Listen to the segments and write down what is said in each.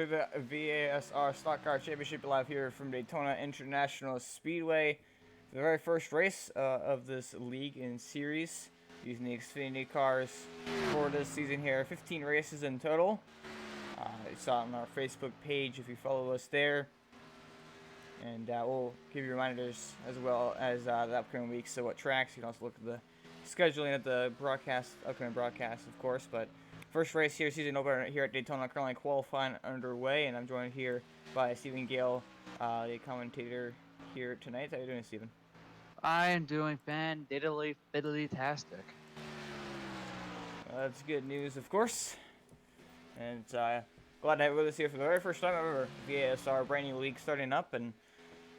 to the VASR Stock Car Championship live here from Daytona International Speedway. The very first race of this league and series using the Xfinity cars for this season here. 15 races in total. You saw it on our Facebook page if you follow us there. And we'll give you reminders as well as the upcoming weeks. So what tracks, you can also look at the scheduling at the upcoming broadcast, of course. But first race here, season opener here at Daytona, currently qualifying underway, and I'm joined here by Stephen Gale, the commentator here tonight. How are you doing, Stephen? I am doing fiddly-tastic. That's good news, of course. And glad to have you with us here for the very first time ever. VASR brand new league starting up, and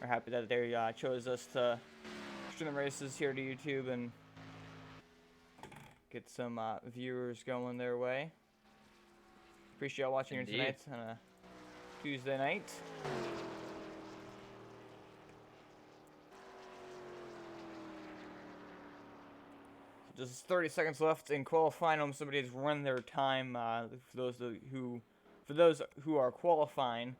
we're happy that they chose us to stream the races here to YouTube and get some viewers going their way. Appreciate y'all watching here tonight on a Tuesday night. Just 30 seconds left in qualifying. Somebody has run their time. For those who are qualifying,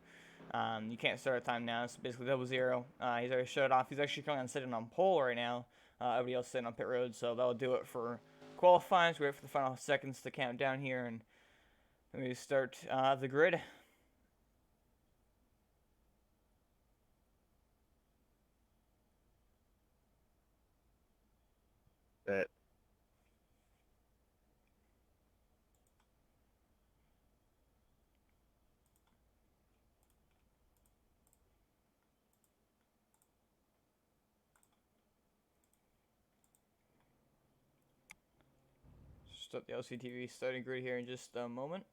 you can't start a time now. It's basically 0-0. He's already shut it off. He's actually currently sitting on pole right now. Everybody else sitting on pit road, so that'll do it for qualifying. So we wait for the final seconds to count down here, and then we start the grid. Start the LCTV starting grid here in just a moment.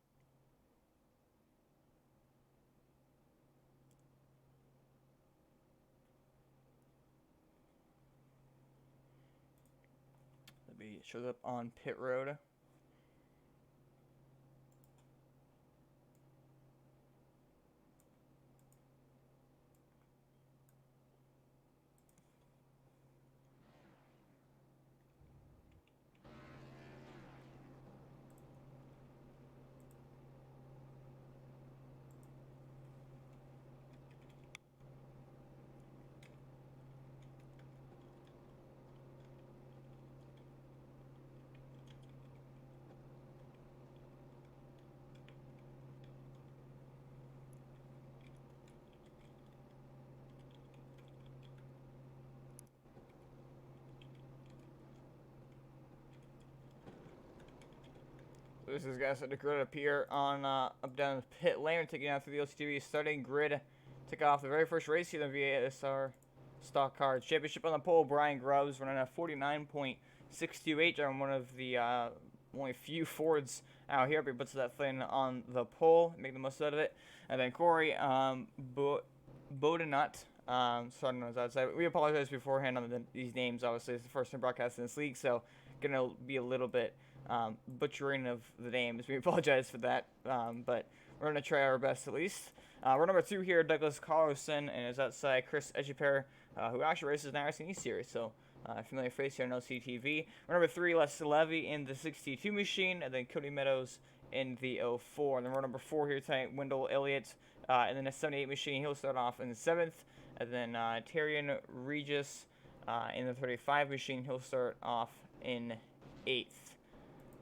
It shows up on pit road. This is guys at the grid up here on up down the pit lane, taking out through the LCTV starting grid. Take off the very first race here in the VASR Stock Car Championship on the pole. Brian Grubbs running a 49.628. I'm one of the only few Fords out here, but he puts that thing on the pole, make the most out of it. And then Corey Bodenut, starting on his outside. We apologize beforehand on these names. Obviously, it's the first time broadcasting this league, so gonna be a little bit butchering of the names. We apologize for that, but we're going to try our best at least. We're number 2 here, Douglas Carlson, and is outside Chris Edgepair, who actually races in the RCE series, so familiar face here on LCTV. We're number 3, Les Levy in the 62 machine, and then Cody Meadows in the 04. And then we're number 4 here tonight, Wendell Elliott, and then the 78 machine. He'll start off in the 7th, and then Tyrion Regis in the 35 machine. He'll start off in 8th.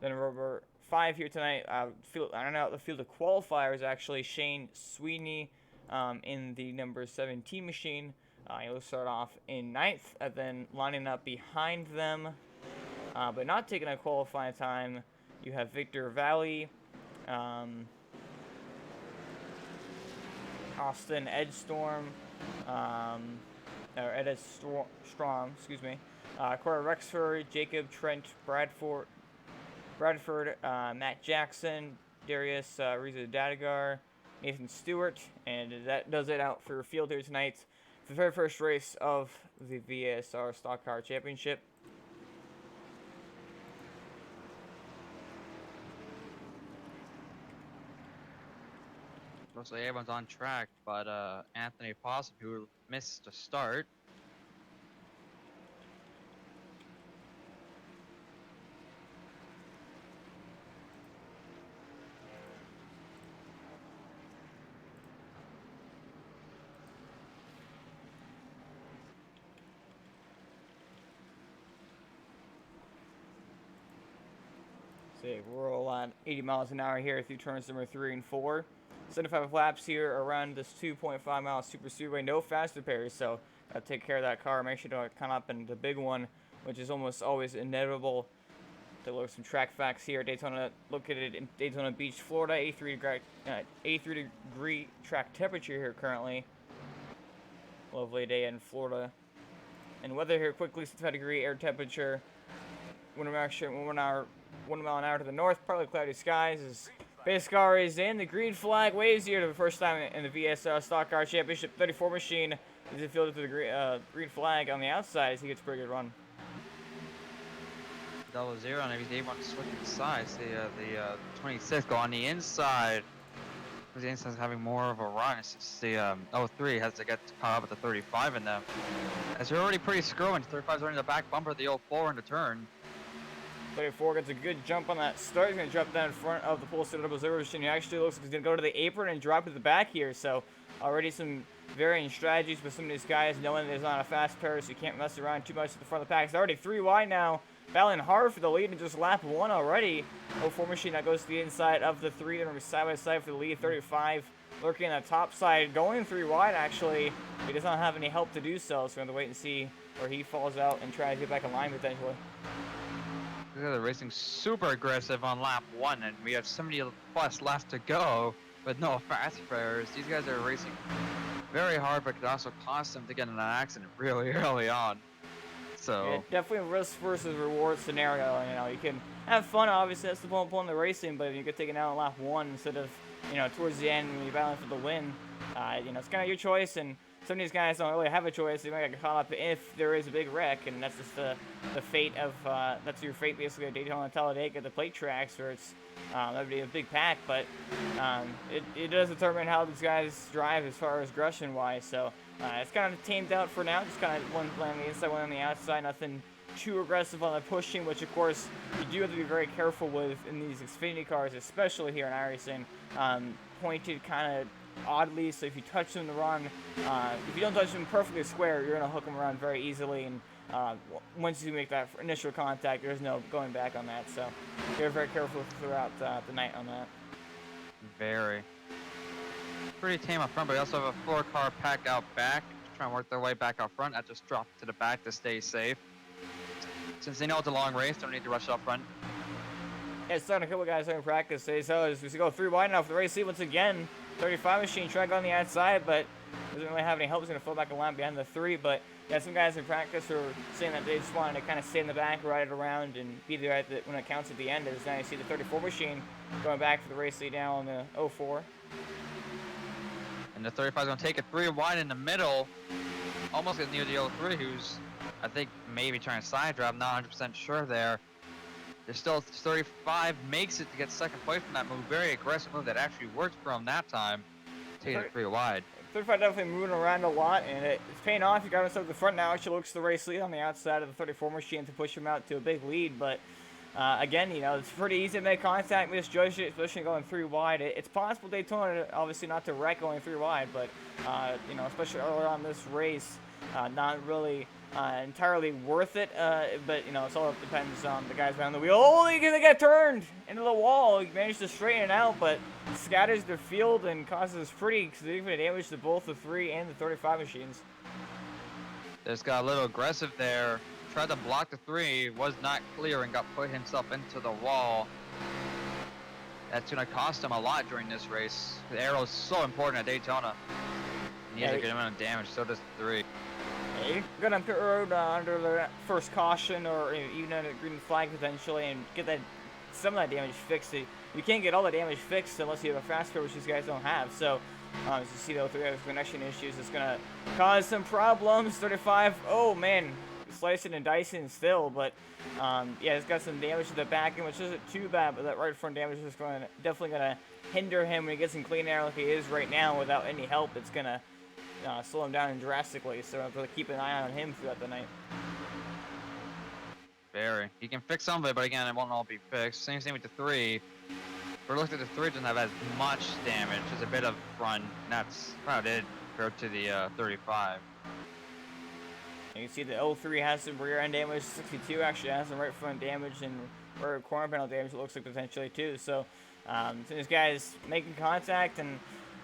Then number 5 here tonight, I don't know, the field of qualifiers actually, Shane Sweeney in the number 17 machine. He'll start off in 9th, and then lining up behind them, but not taking a qualifying time, you have Victor Valley, Austin Edstorm, or Ed Strong, excuse me, Corey Rexford, Jacob Trent Bradford, Matt Jackson, Darius Reza Dadigar, Nathan Stewart, and that does it out for your field here tonight. The very first race of the VASR Stock Car Championship. Looks like everyone's on track, but Anthony Possum, who missed the start, See, we're all on 80 miles an hour here through turns number 3 and 4. 75 laps here around this 2.5 mile super speedway. No fast repairs, so gotta take care of that car. Make sure to come up in the big one, which is almost always inevitable. Take a look at some track facts here. Daytona, located in Daytona Beach, Florida. 83 degree track temperature here currently. Lovely day in Florida. And weather here quickly, 65-degree air temperature. 1 mile an hour to the north, partly cloudy skies. As base car is in, the green flag waves here for the first time in the VASR Stock Car Championship. 34 machine is fielded to the green flag on the outside as he gets a pretty good run. 0-0, and he's able to switch sides. The 26 go on the inside. The inside is having more of a run since the 03 has to get caught up with the 35 in them. As they're already pretty screwing. 35's running the back bumper of the 04 in the turn. 34 gets a good jump on that start. He's going to drop down in front of the pole set double zero machine. He actually looks like he's going to go to the apron and drop to the back here. So already some varying strategies with some of these guys, knowing there's not a fast pair, so you can't mess around too much at the front of the pack. It's already 3 wide now. Battling hard for the lead in just lap 1 already. 04 machine that goes to the inside of the 3. Then we're side by side for the lead. 35 lurking on the top side, going 3 wide actually. He does not have any help to do so, so we're going to wait and see where he falls out and try to get back in line potentially. They're racing super aggressive on lap 1, and we have 70 plus left to go, but no fast fares. These guys are racing very hard, but could also cost them to get in an accident really early on. So yeah, definitely a risk versus reward scenario. You know, you can have fun. Obviously, that's the point of the racing. But if you get taken out on lap 1 instead of, you know, towards the end when you're battling for the win, you know, it's kind of your choice. And some of these guys don't really have a choice. They might get caught up if there is a big wreck, and that's just the fate of that's your fate basically at Daytona and Talladega, the plate tracks, where it's that would be a big pack. But it does determine how these guys drive as far as aggression wise. So. It's kind of tamed out for now, just kind of one on the inside, one on the outside, nothing too aggressive on the pushing, which of course you do have to be very careful with in these Xfinity cars, especially here in iRacing. Pointed kind of oddly, so if you touch them the wrong, if you don't touch them perfectly square, you're going to hook them around very easily, and once you make that initial contact, there's no going back on that, so you're very careful throughout the night on that. Very. Pretty tame up front, but we also have a 4-car pack out back, trying to work their way back out front. That just dropped to the back to stay safe. Since they know it's a long race, don't need to rush up front. Yeah, it's starting a couple guys in practice today, so as we go 3 wide now for the race lead once again. 35 machine trying to go on the outside, but doesn't really have any help. He's going to fill back a line behind the 3, but yeah, some guys in practice are saying that they just wanted to kind of stay in the back, ride it around, and be there when it counts at the end. As now you see the 34 machine going back for the race lead now on the 04. And the 35 is going to take it 3 wide in the middle, almost near the 03, who's, I think, maybe trying to side drive. I'm not 100% sure there. There's still 35 makes it to get second place from that move. Very aggressive move that actually worked for him that time, taking it 3 wide. 35 definitely moving around a lot, and it's paying off. He got himself to the front now. Actually looks the race lead on the outside of the 34 machine to push him out to a big lead, but again, you know, it's pretty easy to make contact, misjudge it, especially going 3 wide. It's possible Daytona, obviously, not to wreck going 3 wide, but, you know, especially earlier on this race, not really entirely worth it. But, you know, it all depends on the guys behind the wheel. Oh, he's going to get turned into the wall. He managed to straighten it out, but scatters the field and causes pretty significant damage to both the 3 and the 35 machines. Just got a little aggressive there. Tried to block the 3, was not clear, and got put himself into the wall. That's going to cost him a lot during this race. The arrow is so important at Daytona. He has a good amount of damage, so does the 3. Yeah, you got to pit road under the first caution or even under the green flag potentially and get that some of that damage fixed. You can't get all the damage fixed unless you have a fast car, which these guys don't have. So, as you see, the 3 have connection issues. It's going to cause some problems. 35, oh man. Slicing and dicing still, but yeah, it's got some damage to the back end, which isn't too bad, but that right front damage is definitely going to hinder him when he gets in clean air like he is right now without any help. It's going to slow him down drastically, so I have to keep an eye on him throughout the night. Very. He can fix some of it, but again, it won't all be fixed. Same thing with the 3. We're looking at the 3, doesn't have as much damage, just a bit of front, and that's about it compared to the 35. You can see the 03 has some rear end damage, 62 actually has some right front damage and rear corner panel damage, it looks like potentially too. So these guys making contact, and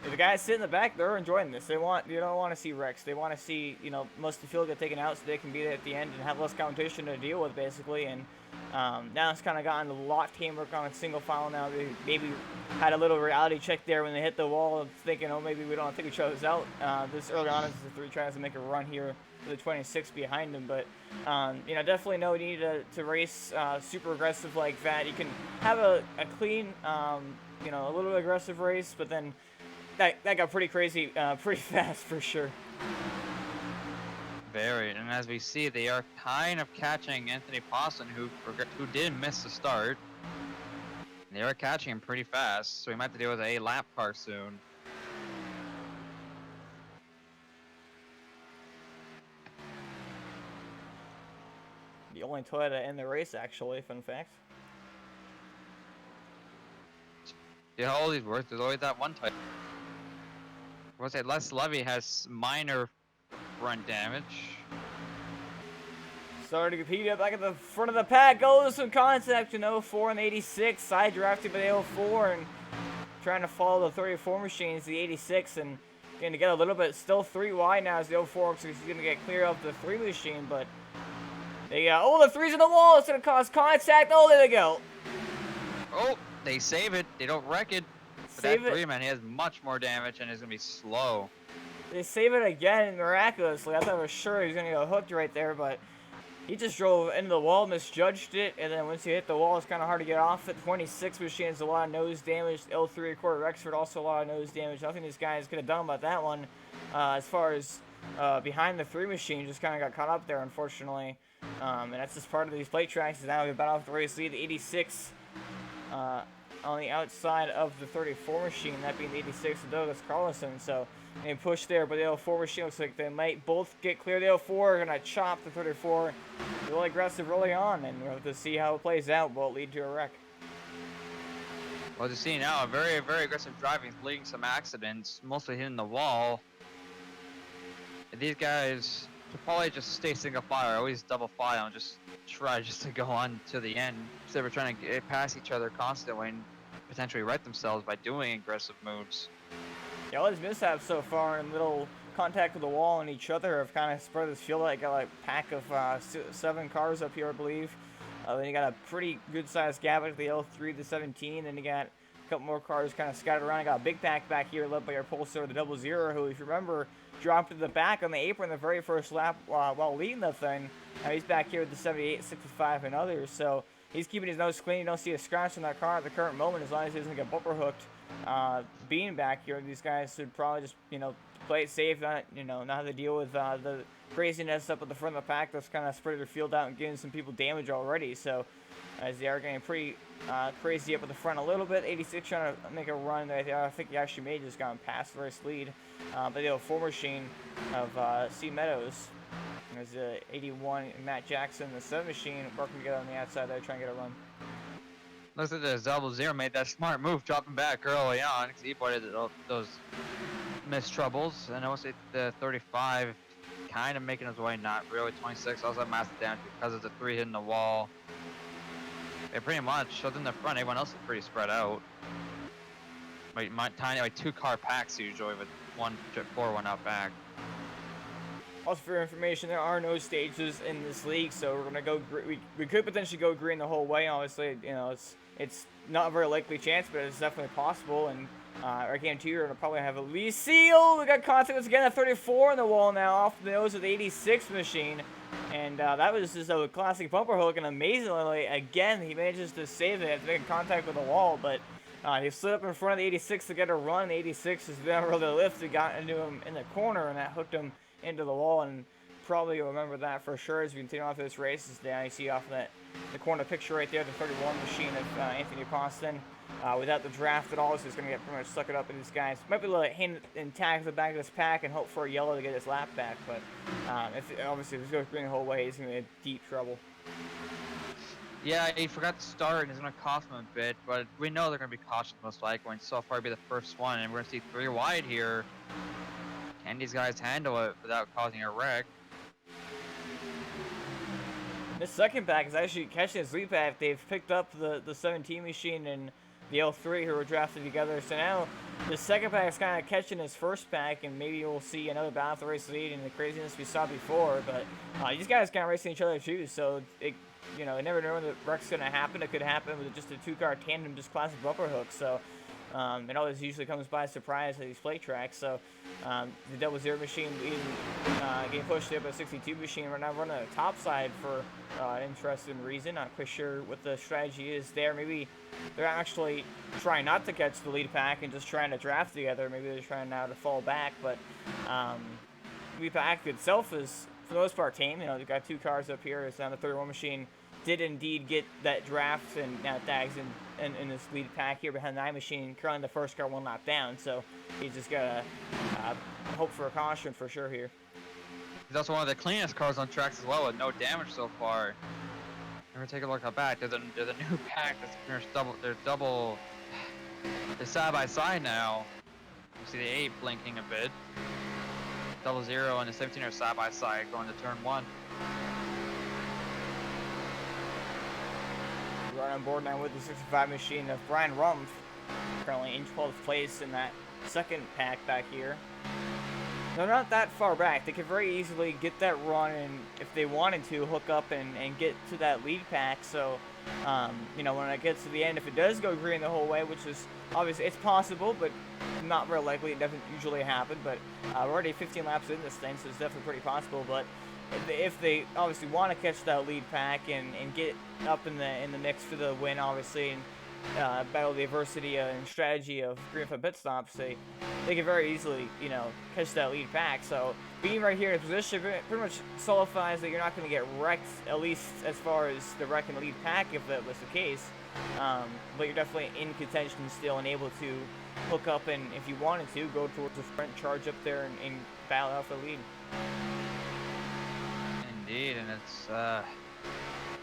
the guys sitting in the back, they're enjoying this. They don't want to see wrecks. They want to see, most of the field get taken out so they can be there at the end and have less competition to deal with basically. And now it's kind of gotten a lot teamwork on a single file now. They maybe had a little reality check there when they hit the wall, thinking, oh, maybe we don't think each other's out. This early on as the 3 tries to make a run here with the 26 behind him. But, definitely no need to race super aggressive like that. You can have a clean, a little aggressive race, but then that got pretty crazy pretty fast for sure. Very, and as we see, they are kind of catching Anthony Poston, who did miss the start. They are catching him pretty fast, so we might have to deal with a lap car soon. The only Toyota in the race, actually, fun fact. Yeah, all these work. There's always that one type. I would say Les Levy has minor front damage. Starting to compete up back at the front of the pack. Goes some contact in 04 and 86. Side drafted by the 04 and trying to follow the 34 machines, the 86, and going to get a little bit, still 3 wide now as the 04 looks like he's going to get clear of the 3 machine, but they the 3's in the wall. It's going to cause contact. Oh, there they go. Oh, they save it. They don't wreck it. But Save that it. 3 man, he has much more damage and is going to be slow. They save it again miraculously. I thought for sure he was going to go hooked right there, but he just drove into the wall, misjudged it, and then once you hit the wall, it's kind of hard to get off it. 26 machine has a lot of nose damage. L3 quarter Rexford also a lot of nose damage. Nothing these guys could have done about that one. As far as behind the 3 machine, just kind of got caught up there, unfortunately. And that's just part of these plate tracks. Now we're about off the race lead. The 86 on the outside of the 34 machine, that being the 86 of Douglas Carlson. So they push there, but the 04 machine looks like they might both get clear. The 04 are going to chop the 34 really aggressive early on, and we'll have to see how it plays out. Will it lead to a wreck? Well, you see now, very, very aggressive driving is leading some accidents, mostly hitting the wall. And these guys should probably just stay single file, always double file, and just try just to go on to the end. Instead of trying to get past each other constantly and potentially right themselves by doing aggressive moves. Yeah, all these mishaps so far and little contact with the wall and each other have kind of spread this field out. Got like a pack of 7 cars up here, I believe. Then you got a pretty good sized gap at the L3 to 17. Then you got a couple more cars kind of scattered around. I got a big pack back here led by our Pulsar, the 00, who, if you remember, dropped to the back on the apron the very first lap while leading the thing. Now he's back here with the 78, 65, and others. So he's keeping his nose clean. You don't see a scratch on that car at the current moment as long as he doesn't get bumper hooked. Being back here, these guys should probably just, play it safe, not have to deal with the craziness up at the front of the pack that's kind of spread their field out and getting some people damage already. So as they are getting pretty crazy up at the front a little bit. 86 trying to make a run. I think he actually may have just gone past the race lead. But the 04 machine of C. Meadows. There's the 81 Matt Jackson, the 7 machine working together on the outside there trying to get a run. Looks like the 00 made that smart move, dropping back early on because he avoided those missed troubles. And I would say the 35 kind of making his way, not really. 26 also masked down because of the 3 hitting the wall. They pretty much, other than the front, everyone else is pretty spread out. Tiny, 2-car packs usually with 1 out back. Also, for your information, there are no stages in this league, so we're gonna go. We could potentially go green the whole way. Obviously, it's not a very likely chance, but it's definitely possible. And I guarantee you're gonna probably have at least seal. We got contact once again at 34 on the wall now, off the nose of the 86 machine, and that was just a classic bumper hook. And amazingly, again, he manages to save it after making contact with the wall, but. He slid up in front of the 86 to get a run. The 86 is never really lifted, got into him in the corner, and that hooked him into the wall. And probably you'll remember that for sure as we continue off this race. Is down you see off that the corner picture right there, the 31 machine of Anthony Poston. Without the draft at all, so he's going to get pretty much sucked up in these guys. Might be able to hand and tag the back of this pack and hope for a yellow to get his lap back. But obviously, if he goes green the whole way, he's going to be in deep trouble. Yeah, he forgot to start and it's going to cost him a bit, but we know they're going to be cautious most likely, and so far be the first one, and we're going to see 3 wide here. Can these guys handle it without causing a wreck? This second pack is actually catching his lead pack. They've picked up the 17 machine and the L3 who were drafted together. So now the second pack is kind of catching his first pack, and maybe we'll see another battle for race lead and the craziness we saw before. But these guys kind of racing each other too. So it, you never know when the wreck's gonna happen. It could happen with just a two-car tandem, just classic bumper hook. So. It always usually comes by surprise at these plate tracks. So the double zero machine getting pushed up by 62 machine. We're now running a top side for an interesting reason. Not quite sure what the strategy is there. Maybe they're actually trying not to catch the lead pack and just trying to draft together. Maybe they're trying now to fall back. But lead pack itself is, for the most part, tame. They've got two cars up here. It's on the 31 machine. Did indeed get that draft, and now tags in this lead pack here behind the 9 machine. Currently the first car 1 lap down, so he's just got to hope for a caution for sure here. He's also one of the cleanest cars on tracks as well, with no damage so far. And we're taking a look at back. There's a new pack that's they're side by side now. You see the 8 blinking a bit. Double zero and the 17 are side by side going to turn 1. Right on board now with the 65 machine of Brian Rumpf, currently in 12th place in that second pack back here. They're not that far back. They could very easily get that run and, if they wanted to, hook up and get to that lead pack. So, when it gets to the end, if it does go green the whole way, which is obviously, it's possible, but not very likely. It doesn't usually happen. But we're already 15 laps in this thing, so it's definitely pretty possible. But if they obviously want to catch that lead pack and get up in the mix for the win, obviously, and battle the adversity and strategy of green flag pit stops, they can very easily, catch that lead pack. So being right here in position pretty much solidifies that you're not going to get wrecked, at least as far as the wreck and lead pack, if that was the case. But you're definitely in contention still and able to hook up, and if you wanted to, go towards the front, charge up there, and battle out for the lead. Indeed, and it's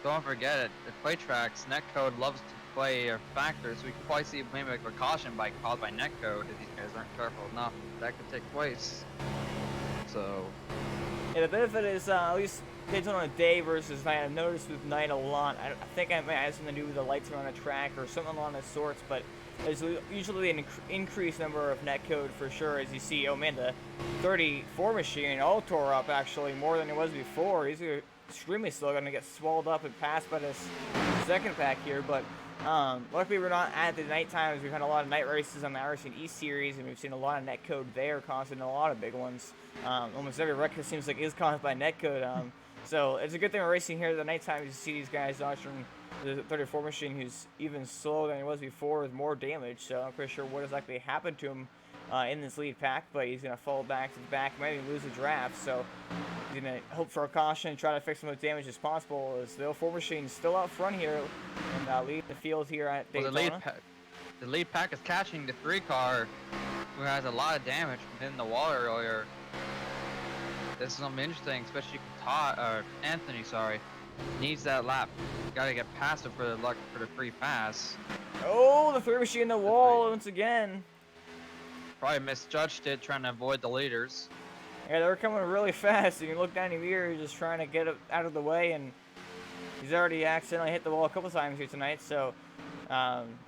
don't forget it. The play tracks, netcode loves to play a factor, so we could probably see maybe like a caution bike called by netcode if these guys aren't careful enough. That could take place. So yeah, the benefit is at least Daytona day versus night. I've noticed with night a lot. I think it might have something to do with the lights around the track or something along those sorts, but there's usually an increased number of netcode for sure. As you see, oh man, the 34 machine all tore up actually more than it was before. He's extremely slow, going to get swallowed up and passed by this second pack here. But luckily we're not at the night times. We've had a lot of night races on the RC East series, and we've seen a lot of netcode there causing a lot of big ones. Almost every wreck it seems like is caused by netcode. So it's a good thing we're racing here at the night times. You see these guys dodging the 34 machine, who's even slower than he was before, with more damage. So I'm pretty sure what exactly happened to him in this lead pack, but he's going to fall back to the back, might even lose the draft. So he's going to hope for a caution and try to fix as much damage as possible, as the 04 machine is still out front here and leading the field here at Daytona. Well, the lead pack is catching the 3 car, who has a lot of damage from hitting the wall earlier. This is something interesting, especially Anthony, needs that lap. Gotta get past it for the free pass. Oh, the 3 machine in the wall once again. Probably misjudged it, trying to avoid the leaders. Yeah, they were coming really fast. You can look down here, just trying to get it out of the way, and he's already accidentally hit the wall a couple times here tonight. So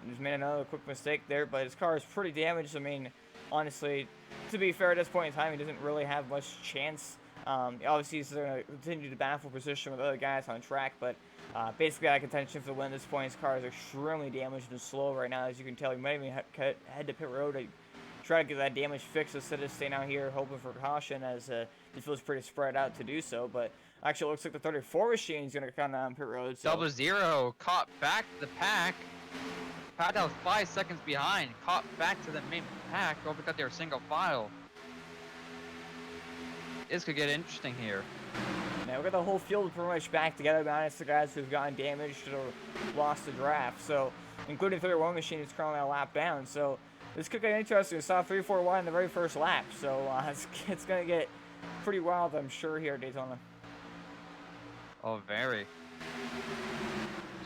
he's made another quick mistake there, but his car is pretty damaged. I mean, honestly, to be fair, at this point in time, he doesn't really have much chance. Obviously, he's going to continue to battle for position with other guys on track, but basically out of contention for the win at this point. His car is extremely damaged and slow right now. As you can tell, he might even head to pit road to try to get that damage fixed instead of staying out here hoping for caution, as he feels pretty spread out to do so. But actually, it looks like the 34 machine is going to come down pit road. So. Double zero, caught back the pack. Pat was 5 seconds behind, caught back to the main pack. Don't forget they were single file. This could get interesting here. Now we've got the whole field pretty much back together, minus the guys who've gotten damaged or lost the draft. So, including 31 machine who's currently a lap down. So, this could get interesting. We saw 3-4-1 in the very first lap. So, it's going to get pretty wild, I'm sure, here at Daytona. Oh, very.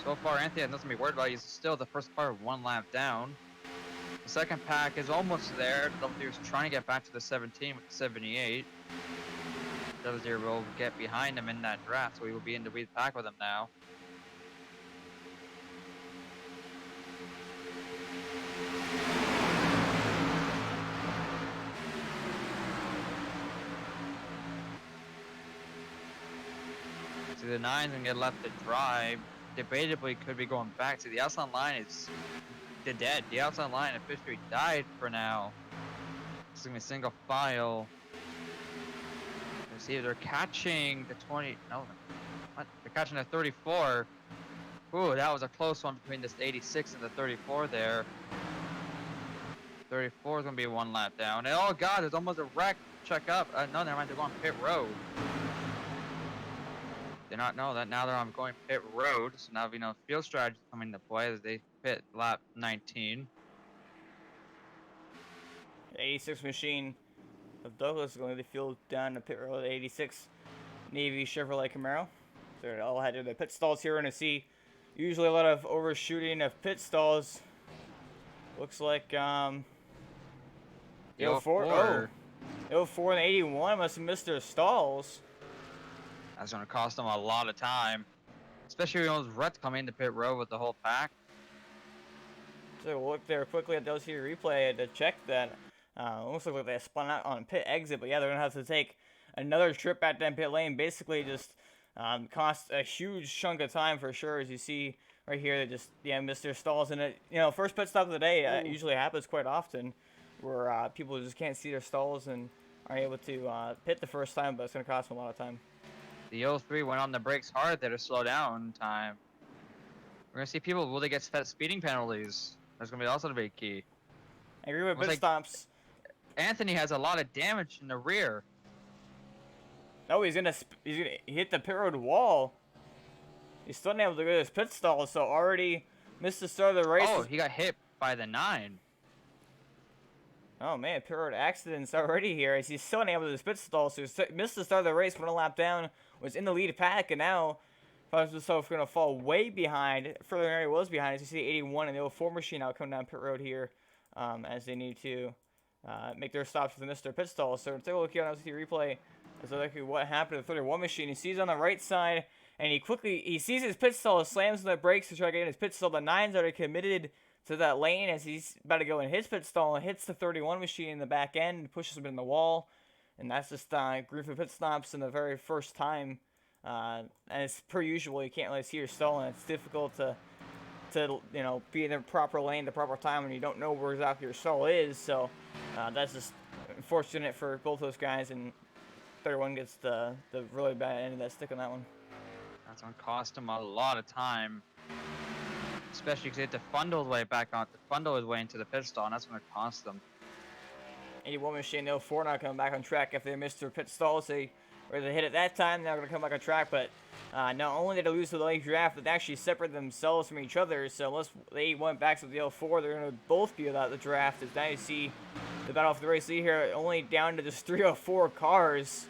So far, Anthony has nothing to be worried about. He's still the first car 1 lap down. The second pack is almost there. The W is trying to get back to the 17 with the 78. Double-0 will get behind him in that draft, so he will be in the lead pack with him now. So the 9's gonna get left to drive. Debatably could be going back. So the outside line is dead. The outside line officially died for now. It's gonna be single file. Let's see if they're catching the 20. No, what? They're catching the 34. Ooh, that was a close one between this 86 and the 34 there. 34 is gonna be one lap down. And oh god, it's almost a wreck. Check up. No, never mind. They're going pit road. Did not know that. Now they're on going pit road. So now we know field strategy coming into play as they pit lap 19. 86 machine of Douglas is going to field down the pit road. 86 Navy Chevrolet Camaro. So they're all headed to the pit stalls here. We're going to see usually a lot of overshooting of pit stalls. Looks like the 04 and 81 must have missed their stalls. That's going to cost them a lot of time. Especially when those ruts come into pit road with the whole pack. So we'll look there quickly at those here replay to check that. Almost look like they spun out on pit exit, but yeah, they're going to have to take another trip back down pit lane. Basically just cost a huge chunk of time for sure. As you see right here, they just missed their stalls. And it, first pit stop of the day usually happens quite often where people just can't see their stalls and aren't able to pit the first time, but it's going to cost them a lot of time. The 03 went on the brakes hard there to slow down time. We're going to see people, will they get speeding penalties? That's going to be also the big key. I agree with pit stops. Anthony has a lot of damage in the rear. No, he's gonna hit the pit road wall. He's still not able to go to his pit stall, so already missed the start of the race. Oh, he got hit by the 9. Oh man, pit road accidents already here as he's still unable to his pit stall, so he missed the start of the race, went a lap down, was in the lead pack, and now finds himself going to fall way behind, further than he was behind. As you see 81 and the 04 machine now coming down pit road here as they need to make their stops with the Mr. Pit Stall. So take a look here on the replay as to look at what happened to the 31 machine. He sees on the right side, and he sees his pit stall, slams on the brakes to try to get in his pit stall. The 9's already committed to that lane as he's about to go in his pit stall and hits the 31 machine in the back end, pushes him in the wall, and that's just green for pit stops in the very first time. And it's per usual, you can't really see your stall, and it's difficult to be in the proper lane, the proper time when you don't know where exactly your stall is. So that's just unfortunate for both those guys, and 31 gets the really bad end of that stick on that one. That's going to cost him a lot of time, especially because he had to fundle his way back on, his way into the pit stall, and that's going to cost them. 81 machine 04 not coming back on track after they missed their pit stalls. They were to hit it that time, they're going to come back on track, but not only did they lose to the late draft, but they actually separated themselves from each other. So unless they went back to the 04, they're going to both be without the draft. As now you see the battle for the race lead here, only down to just 304 cars.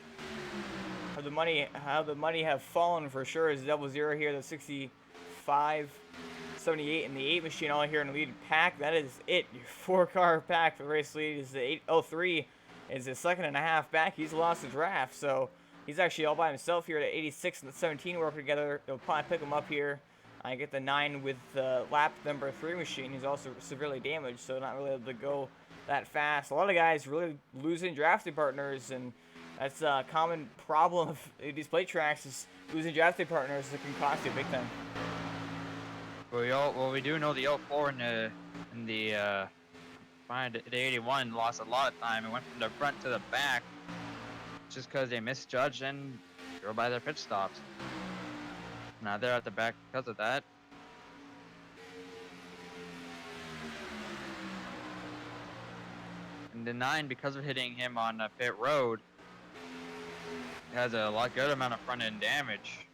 How the money have fallen for sure is 00 here, the 65, 78, and the 8 machine all here in the lead pack. That is it. Your 4-car pack for the race lead is the 803 is his second and a half back. He's lost the draft, so he's actually all by himself here. The 86 and the 17 working together. They'll probably pick him up here. I get the 9 with the lap number 3 machine. He's also severely damaged, so not really able to go that fast. A lot of guys really losing drafting partners, and that's a common problem of these plate tracks is losing drafting partners that can cost you big time. Well, we do know the 04 and the 81 lost a lot of time and went from the front to the back just because they misjudged and drove by their pit stops. Now they're at the back because of that. And the 9, because of hitting him on pit road, has a good amount of front end damage.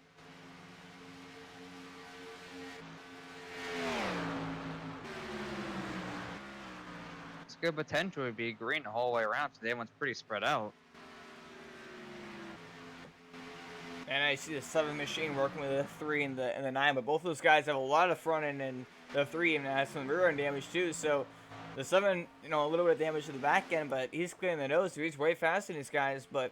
It's good potential to be green the whole way around, so everyone's pretty spread out. And I see the 7 machine working with the 3 and the 9, but both of those guys have a lot of front end, and the 3 and has some rear end damage too. So the 7, a little bit of damage to the back end, but he's clearing the nose, so he's way faster than these guys. But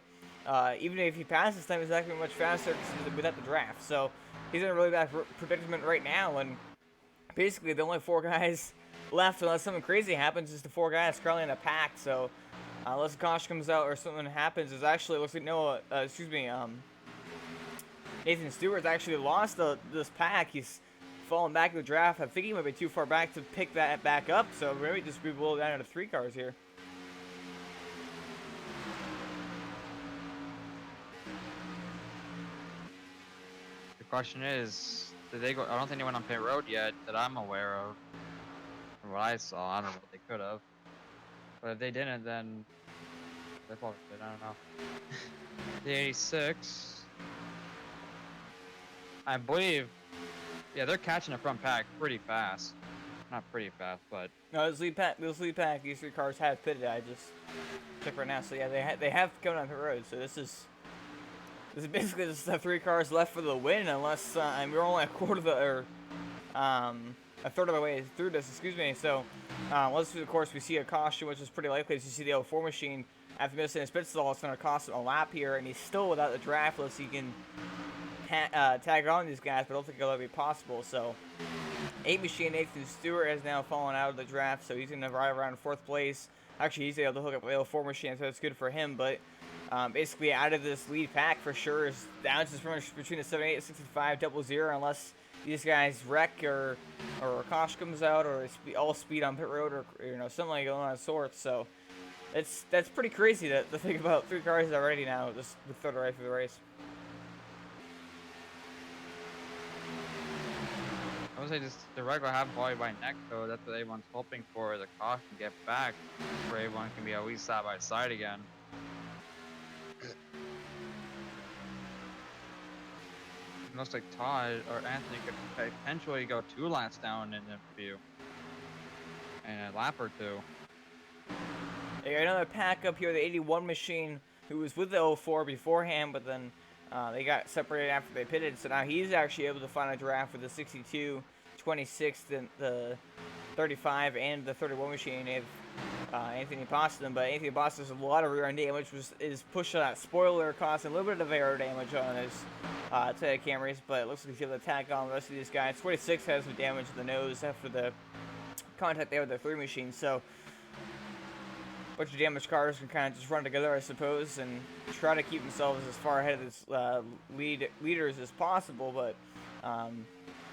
even if he passes this time, he's not going to be much faster without the draft. So he's in a really bad predicament right now. And basically, the only 4 guys left, unless something crazy happens, is the 4 guys currently in a pack. So unless a caution comes out or something happens, there's actually looks like Nathan Stewart's actually lost this pack. He's fallen back in the draft. I think he might be too far back to pick that back up. So maybe just be blown down to 3 cars here. The question is, did they go? I don't think they went on pit road yet that I'm aware of. From what I saw, I don't know what they could have. But if they didn't, then they probably did. I don't know. The 86. I believe, yeah, they're catching the front pack pretty fast. Not pretty fast, but No, this lead pack, these 3 cars have pitted. I just checked right now. So yeah, they have come on the road. So this is basically just the 3 cars left for the win, unless we're only a third of the way through this. Excuse me. So let's of course we see a caution, which is pretty likely. As you see the 04 machine after missing his pit stall, it's going to cost him a lap here, and he's still without the draft unless he can tag on these guys, but I don't think it'll be possible. So 8 machine Nathan Stewart has now fallen out of the draft, so he's going to ride around 4th place. Actually, he's able to hook up the 04 machine, so that's good for him. But basically, out of this lead pack for sure is down to pretty much between the 78 and 65 0-0, unless these guys wreck or a caution comes out or all speed on pit road or something like going on sorts. So that's pretty crazy to think about 3 cars already now just with third right through the race. I would say just the regular half volley by neck, though. That's what everyone's hoping for. The caution to get back, where everyone can be at least side by side again. It looks like Todd or Anthony could potentially go 2 laps down in the view, and a lap or 2. They got another pack up here, the 81 machine, who was with the 04 beforehand, but then they got separated after they pitted. So now he's actually able to find a draft with the 62, 26, the 35, and the 31 machine. They have Anthony Boston, but Anthony Boston has a lot of rear end damage, which is pushing that spoiler, causing a little bit of aero damage on his tail Camrys, but it looks like he's able to tag on the rest of these guys. 26 has some damage to the nose after the contact there with the 3 machine. So a bunch of damaged cars can kind of just run together, I suppose, and try to keep themselves as far ahead of this leaders as possible. But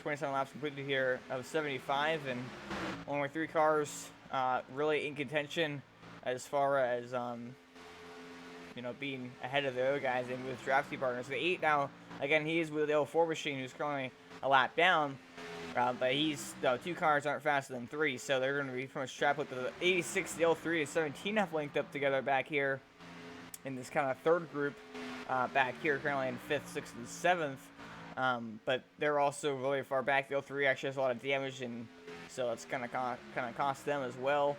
27 laps completed here of 75, and only 3 cars really in contention as far as being ahead of the other guys and with drafty partners. The 8 now, again, he is with the 04 machine, who's currently a lap down. But 2 cars aren't faster than 3, so they're going to be pretty much trapped with the 86, the 03, and 17 have linked up together back here in this kind of third group back here, currently in 5th, 6th, and 7th. But they're also really far back. The 03 actually has a lot of damage, and so it's going to cost them as well.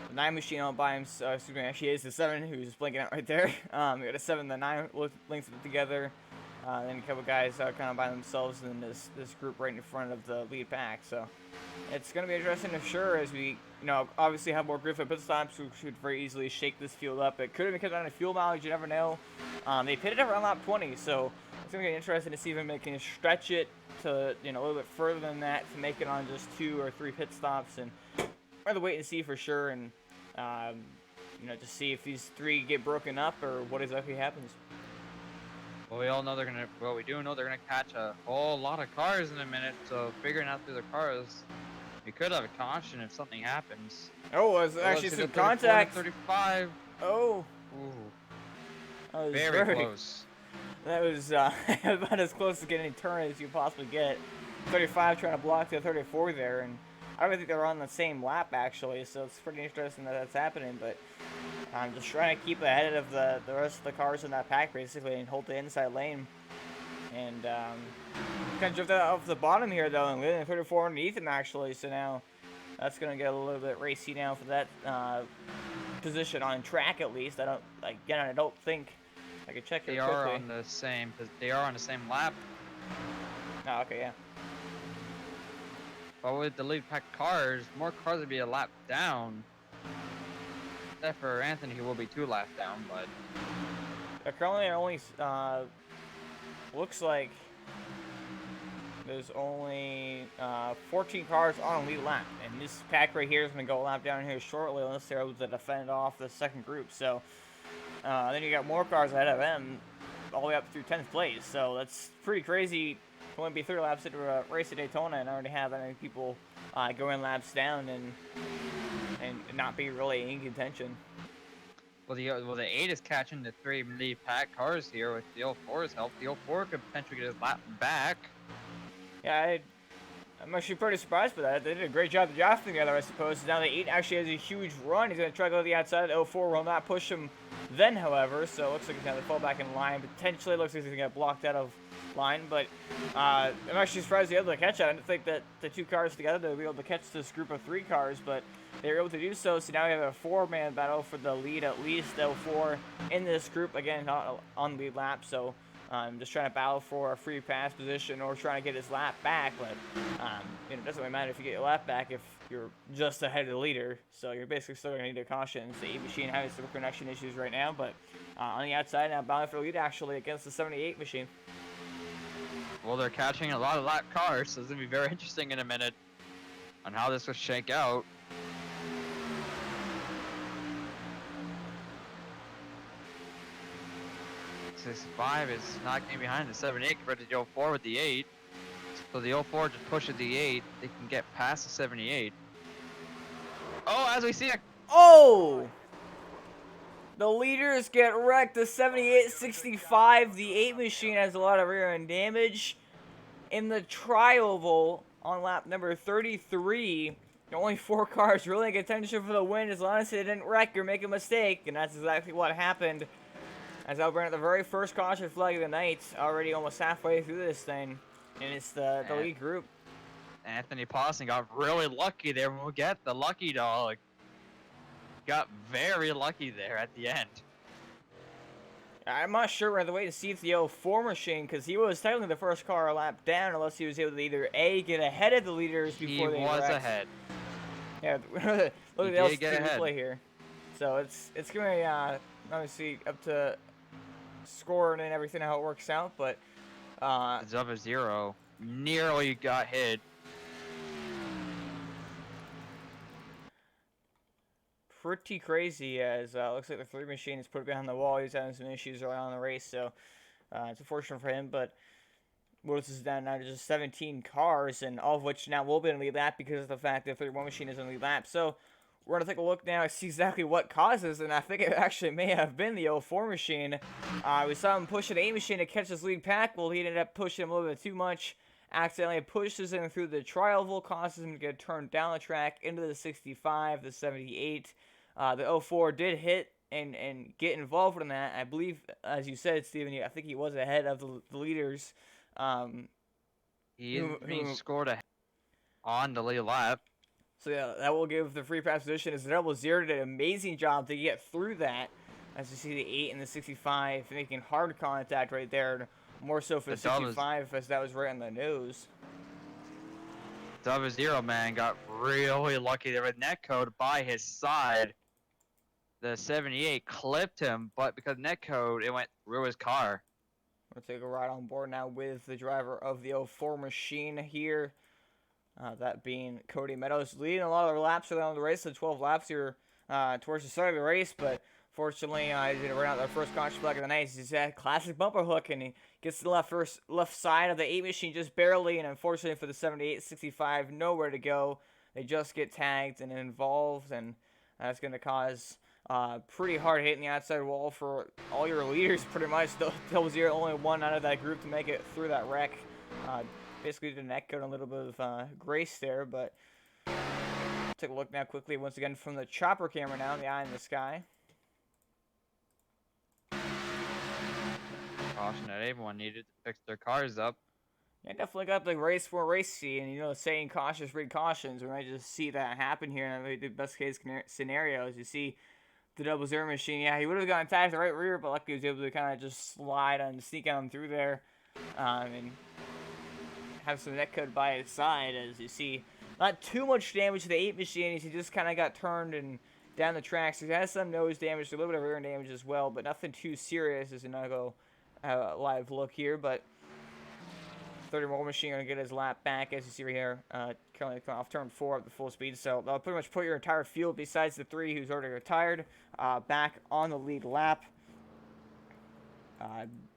The 9 machine all by himself, excuse me, actually is the 7 who's blinking out right there. We got a 7 and the 9 linked together. Then a couple guys kind of by themselves in this group right in front of the lead pack. So it's going to be interesting for sure as we, obviously have more Griffin pit stops, who should very easily shake this field up. It could have been down to fuel mileage, you never know. They pitted it around lap 20, so it's going to be interesting to see if they can stretch it to, a little bit further than that to make it on just 2 or 3 pit stops. And we're going to wait and see for sure and, to see if these 3 get broken up or what exactly happens. Well, we all know we do know they're gonna catch a whole lot of cars in a minute, so figuring out through the cars, we could have a caution if something happens. Oh, it was actually some contact. 35. Oh. Ooh. That was very close. That was about as close to getting a turn as you possibly get. 35 trying to block the 34 there, and I don't think they're on the same lap actually, so it's pretty interesting that that's happening, but I'm just trying to keep ahead of the rest of the cars in that pack, basically, and hold the inside lane. And kind of drifted off the bottom here, though, and leading 34 underneath him, actually. So now that's going to get a little bit racy now for that position on track, at least. I don't think I could check it quickly. They are on the same lap. Oh, okay, yeah. But with the lead pack cars, more cars would be a lap down. Except for Anthony, who will be 2 laps down, but currently only looks like there's only 14 cars on a lead lap, and this pack right here is going to go a lap down here shortly unless they're able to defend off the second group. So then you got more cars ahead of them all the way up through 10th place. So that's pretty crazy. Only be 3 laps into a race at Daytona and already have that many people going laps down and not be really in contention. Well, the 8 is catching the 3 lead pack cars here with the 04's help. The 04 could potentially get his lap back. Yeah, I'm actually pretty surprised by that. They did a great job of drafting together, I suppose. Now the 8 actually has a huge run. He's going to try to go to the outside. The 04 will not push him then, however. So it looks like he's going to fall back in line. Potentially, it looks like he's going to get blocked out of line. But I'm actually surprised he was able to catch that. I didn't think that the 2 cars together they would be able to catch this group of 3 cars. But they were able to do so. So now we have a 4-man battle for the lead, at least. The 04 in this group, again, not on the lead lap. So just trying to battle for a free pass position or trying to get his lap back, but it doesn't really matter if you get your lap back if you're just ahead of the leader, so you're basically still going to need a caution. The 8 machine having some connection issues right now, but on the outside now battling for the lead actually against the 78 machine. Well, they're catching a lot of lap cars, so it's going to be very interesting in a minute on how this will shake out. This 5 is not getting behind the 7-8 compared to the 04 with the 8. So the 04 just pushes the 8. They can get past the 78. Oh, as we see it. Oh! The leaders get wrecked. The 78-65. The 8 machine has a lot of rear end damage. In the tri-oval on lap number 33, only 4 cars really in contention for the win as long as they didn't wreck or make a mistake. And that's exactly what happened. As Albert at the very first caution flag of the night, already almost halfway through this thing, and it's the lead group. Anthony Pawson got really lucky there. We'll get the lucky dog. Got very lucky there at the end. I'm not sure we're on the way to see if the 04 machine, because he was technically the first car a lap down, unless he was able to either A, get ahead of the leaders before they wrecked. He was ahead. Yeah, look at the LCD replay here. So it's going to obviously up to scoring and everything how it works out, but it's up a 0. Nearly got hit. Pretty crazy as looks like the 3 machine is put behind the wall. He's having some issues early on in the race, so it's unfortunate for him, but Willis is down now to just 17 cars, and all of which now will be in the lead lap because of the fact that the 31 machine is in the lead lap. So we're going to take a look now and see exactly what causes, and I think it actually may have been the 04 machine. We saw him push an 8 machine to catch his lead pack. Well, he ended up pushing him a little bit too much. Accidentally pushes him through the tri-oval, causes him to get turned down the track into the 65, the 78. The 04 did hit and get involved in that. I believe, as you said, Steven, I think he was ahead of the leaders. He scored on the lead lap. So yeah, that will give the free pass position as the double zero did an amazing job to get through that. As you see the 8 and the 65 making hard contact right there. More so for the 65 as that was right on the nose. Double zero man got really lucky there with netcode by his side. The 78 clipped him, but because netcode, it went through his car. We'll take a ride on board now with the driver of the 04 machine here. That being Cody Meadows, leading a lot of the laps around the race, so 12 laps here towards the start of the race, but fortunately, he didn't run out the first caution flag of the night. He's had a classic bumper hook, and he gets to the left side of the 8 machine just barely, and unfortunately for the 78-65, nowhere to go. They just get tagged and involved, and that's going to cause pretty hard hit in the outside wall for all your leaders, pretty much. Double zero, only one out of that group to make it through that wreck. Basically, the neck got a little bit of grace there, but take a look now quickly once again from the chopper camera now, the eye in the sky. Caution that everyone needed to fix their cars up. Yeah, definitely got the race for race see, and saying cautious breed cautions. We might just see that happen here in the best case scenario. As you see the double zero machine, yeah, he would have gotten tagged the right rear, but luckily he was able to kind of just slide and sneak on through there, and have some netcode by his side. As you see, not too much damage to the 8 machine. He just kind of got turned and down the tracks. He has some nose damage, a little bit of rear damage as well, but nothing too serious. As I go live look here, but 30 Roll Machine going to get his lap back, as you see right here, currently coming off turn 4 at the full speed. So that'll pretty much put your entire field, besides the 3 who's already retired, back on the lead lap.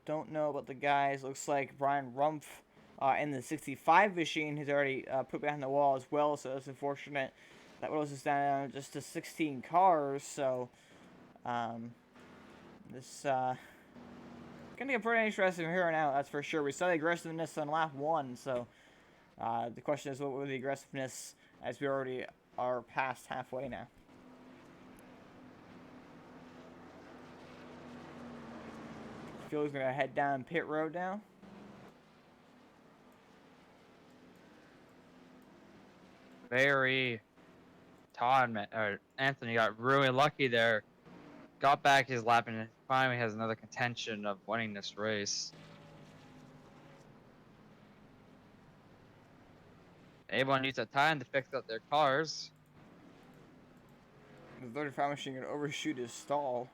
Don't know about the guys. Looks like Brian Rumpf in the 65 machine has already put behind the wall as well, so that's unfortunate. That was us down just to 16 cars, so this gonna get pretty interesting here on out, that's for sure. We saw the aggressiveness on lap 1, so the question is what will the aggressiveness as we already are past halfway now. Phil's gonna head down pit road now. Anthony got really lucky there. Got back his lap and finally has another contention of winning this race. Everyone needs a time to fix up their cars. The 35 machine gonna overshoot his stall.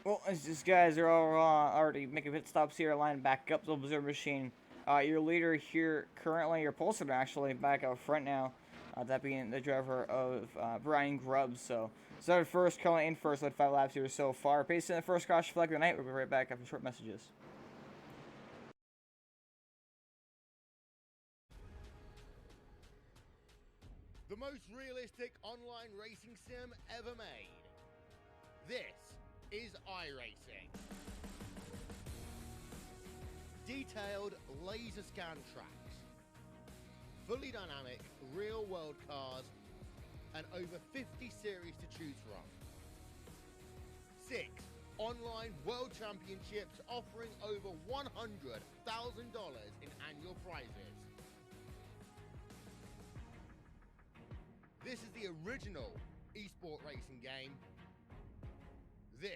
Well, as these guys are all already making pit stops here, line back up to the observer machine. Your leader here currently, your pulsar actually back out front now. That being the driver of Brian Grubbs. So started first, currently in first, led 5 laps here so far. Pacing the first caution flag of the night. We'll be right back after short messages. The most realistic online racing sim ever made. This is iRacing. Detailed laser scan tracks, fully dynamic real world cars, and over 50 series to choose from. 6 online world championships offering over $100,000 in annual prizes. This is the original esport racing game. This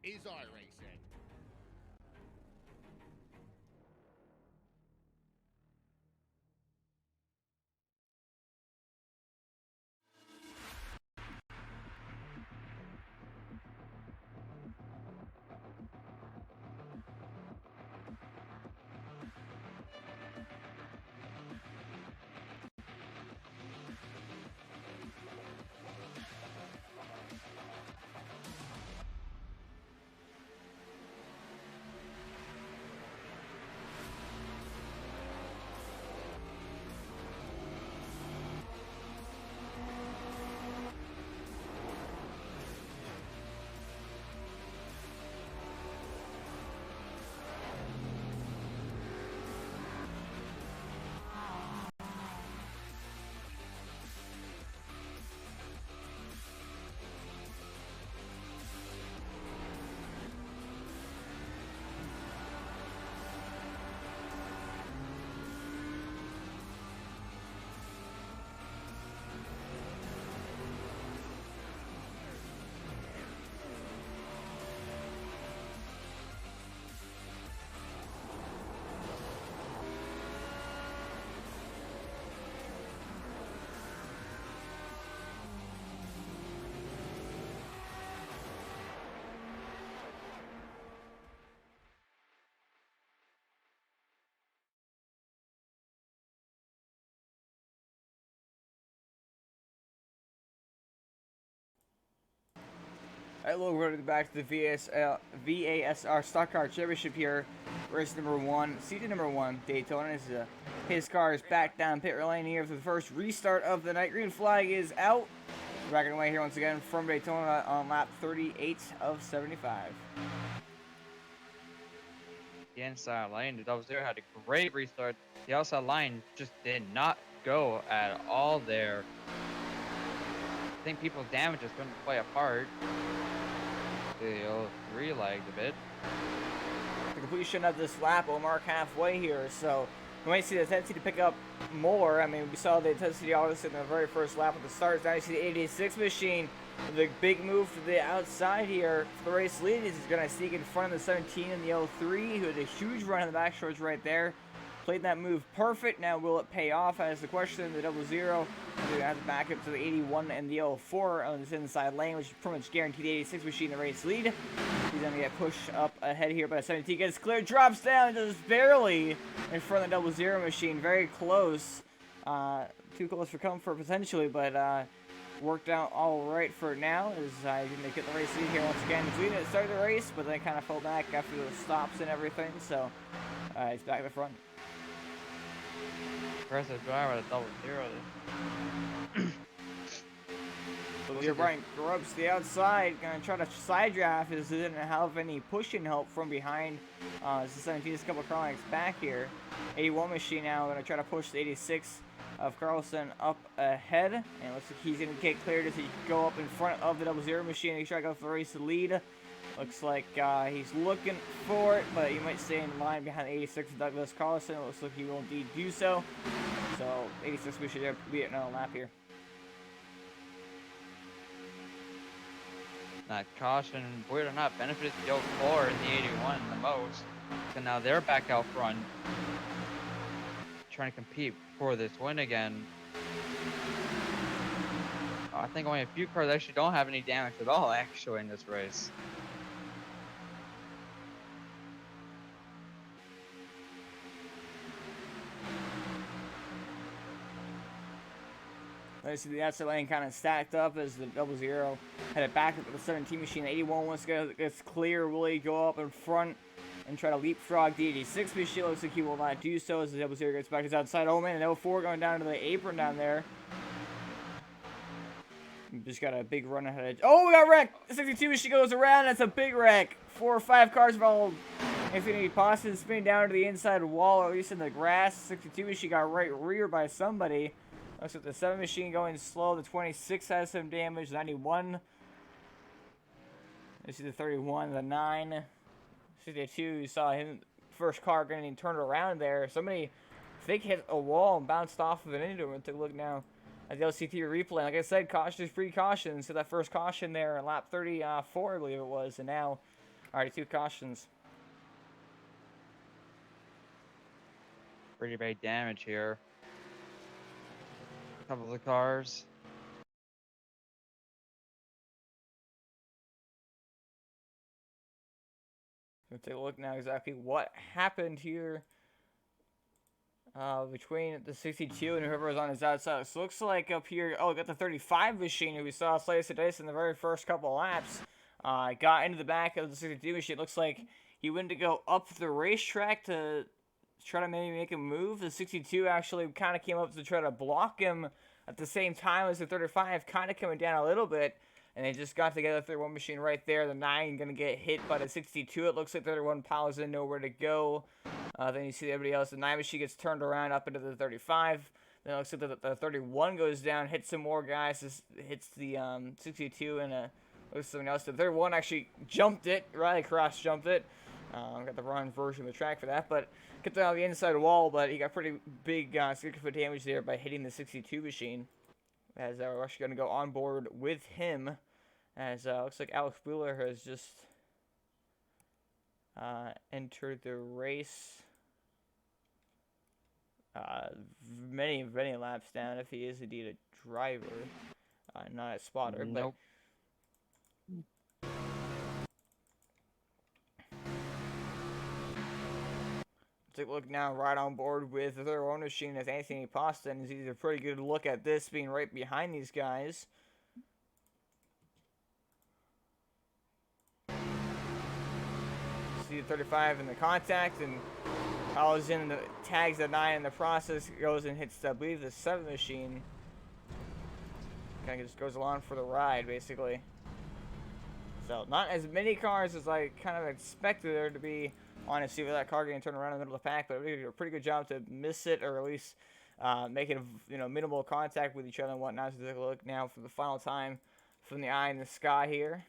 is iRacing. Alright, we're back to the VASR Stock Car Championship here. Race number 1, season number 1, Daytona. Is his car is back down pit lane here for the first restart of the night. Green flag is out. We're backing away here once again from Daytona on lap 38 of 75. The inside lane, the double zero had a great restart. The outside line just did not go at all there. I think people's damage is going to play a part. The 03 lagged a bit. The completion of this lap will mark halfway here, so we might see the tendency to pick up more. I mean, we saw the intensity obviously in the very first lap of the start. Now you see the 86 machine with a big move to the outside here. For the race lead, he's going to sneak in front of the 17 and the 03, who had a huge run in the back shorts right there. Played that move perfect. Now will it pay off? As the question, the 00. We have to back up to the 81 and the 04 on this inside lane, which is pretty much guaranteed the 86 machine the race lead. He's going to get pushed up ahead here, but 17 gets clear, drops down, just barely in front of the 00 machine. Very close. Too close for comfort potentially, but worked out all right for now. As he's going to get the race lead here once again. He's leading at the start of the race, but then kind of fell back after the stops and everything. So he's back at the front. Aggressive driver at a 00. So here Brian Grubbs the outside, gonna try to side draft. As he didn't have any pushing help from behind. This is 17, just a couple of car lengths back here. 81 machine now gonna try to push the 86 of Carlson up ahead, and it looks like he's gonna get cleared as he go up in front of the 00 machine. He's trying to go for the race to lead. Looks like he's looking for it, but he might stay in line behind 86 Douglas Carlson. It looks like he will indeed do so. So 86 we should be at another lap here. That caution, believe it or not, benefited the 04 and the 81 the most. So now they're back out front, trying to compete for this win again. I think only a few cars actually don't have any damage at all, actually, in this race. I see the outside lane kind of stacked up as the 00 headed back up to the 17 machine. 81 once gets clear. Will he go up in front and try to leapfrog the 86 machine? Looks like he will not do so as the 00 gets back to his outside. Oh man, and 04 going down to the apron down there. Just got a big run ahead. Oh, we got wrecked! The 62 machine goes around. That's a big wreck. 4 or 5 cars involved. Anthony Boston spinning down to the inside wall, or at least in the grass. 62 machine got right rear by somebody. Looks like the 7 machine going slow. The 26 has some damage. 91. You see the 31, the 9. 62, you saw him, first car getting turned around there. Somebody, I think, hit a wall and bounced off of it into him. Take a look now at the LCT replay. Like I said, caution is precaution. So that first caution there, lap 34, I believe it was. And now, already 2 cautions. Pretty bad damage here. Couple of the cars. We'll take a look now exactly what happened here between the 62 and whoever was on his outside. So it looks like up here, oh, we got the 35 machine who we saw slice of dice in the very first couple of laps. Got into the back of the 62 machine. Looks like he went to go up the racetrack to try to maybe make a move. The 62 actually kind of came up to try to block him at the same time as the 35, kind of coming down a little bit. And they just got together. 31 machine right there. The 9 going to get hit by the 62. It looks like 31 piles in, nowhere to go. Then you see everybody else. The 9 machine gets turned around up into the 35. Then it looks like the 31 goes down, hits some more guys. This hits the 62 and looks something else. The 31 actually jumped it. Riley Cross jumped it. Got the wrong version of the track for that, but gets on the inside wall. But he got pretty big significant damage there by hitting the 62 machine. As we're actually going to go on board with him. As looks like Alex Buehler has just entered the race. Many laps down if he is indeed a driver, not a spotter. Nope. But take a look now, right on board with the 31 machine as Anthony Poston. He's a pretty good look at this, being right behind these guys. See the 35 in the contact and follows in the tags the 9 in the process, goes and hits, I believe, the 7 machine. Kind of just goes along for the ride, basically. So not as many cars as I kind of expected there to be. Honestly, with that car getting turned around in the middle of the pack, but we did a pretty good job to miss it, or at least make it, minimal contact with each other and whatnot. So take a look now for the final time from the eye in the sky here.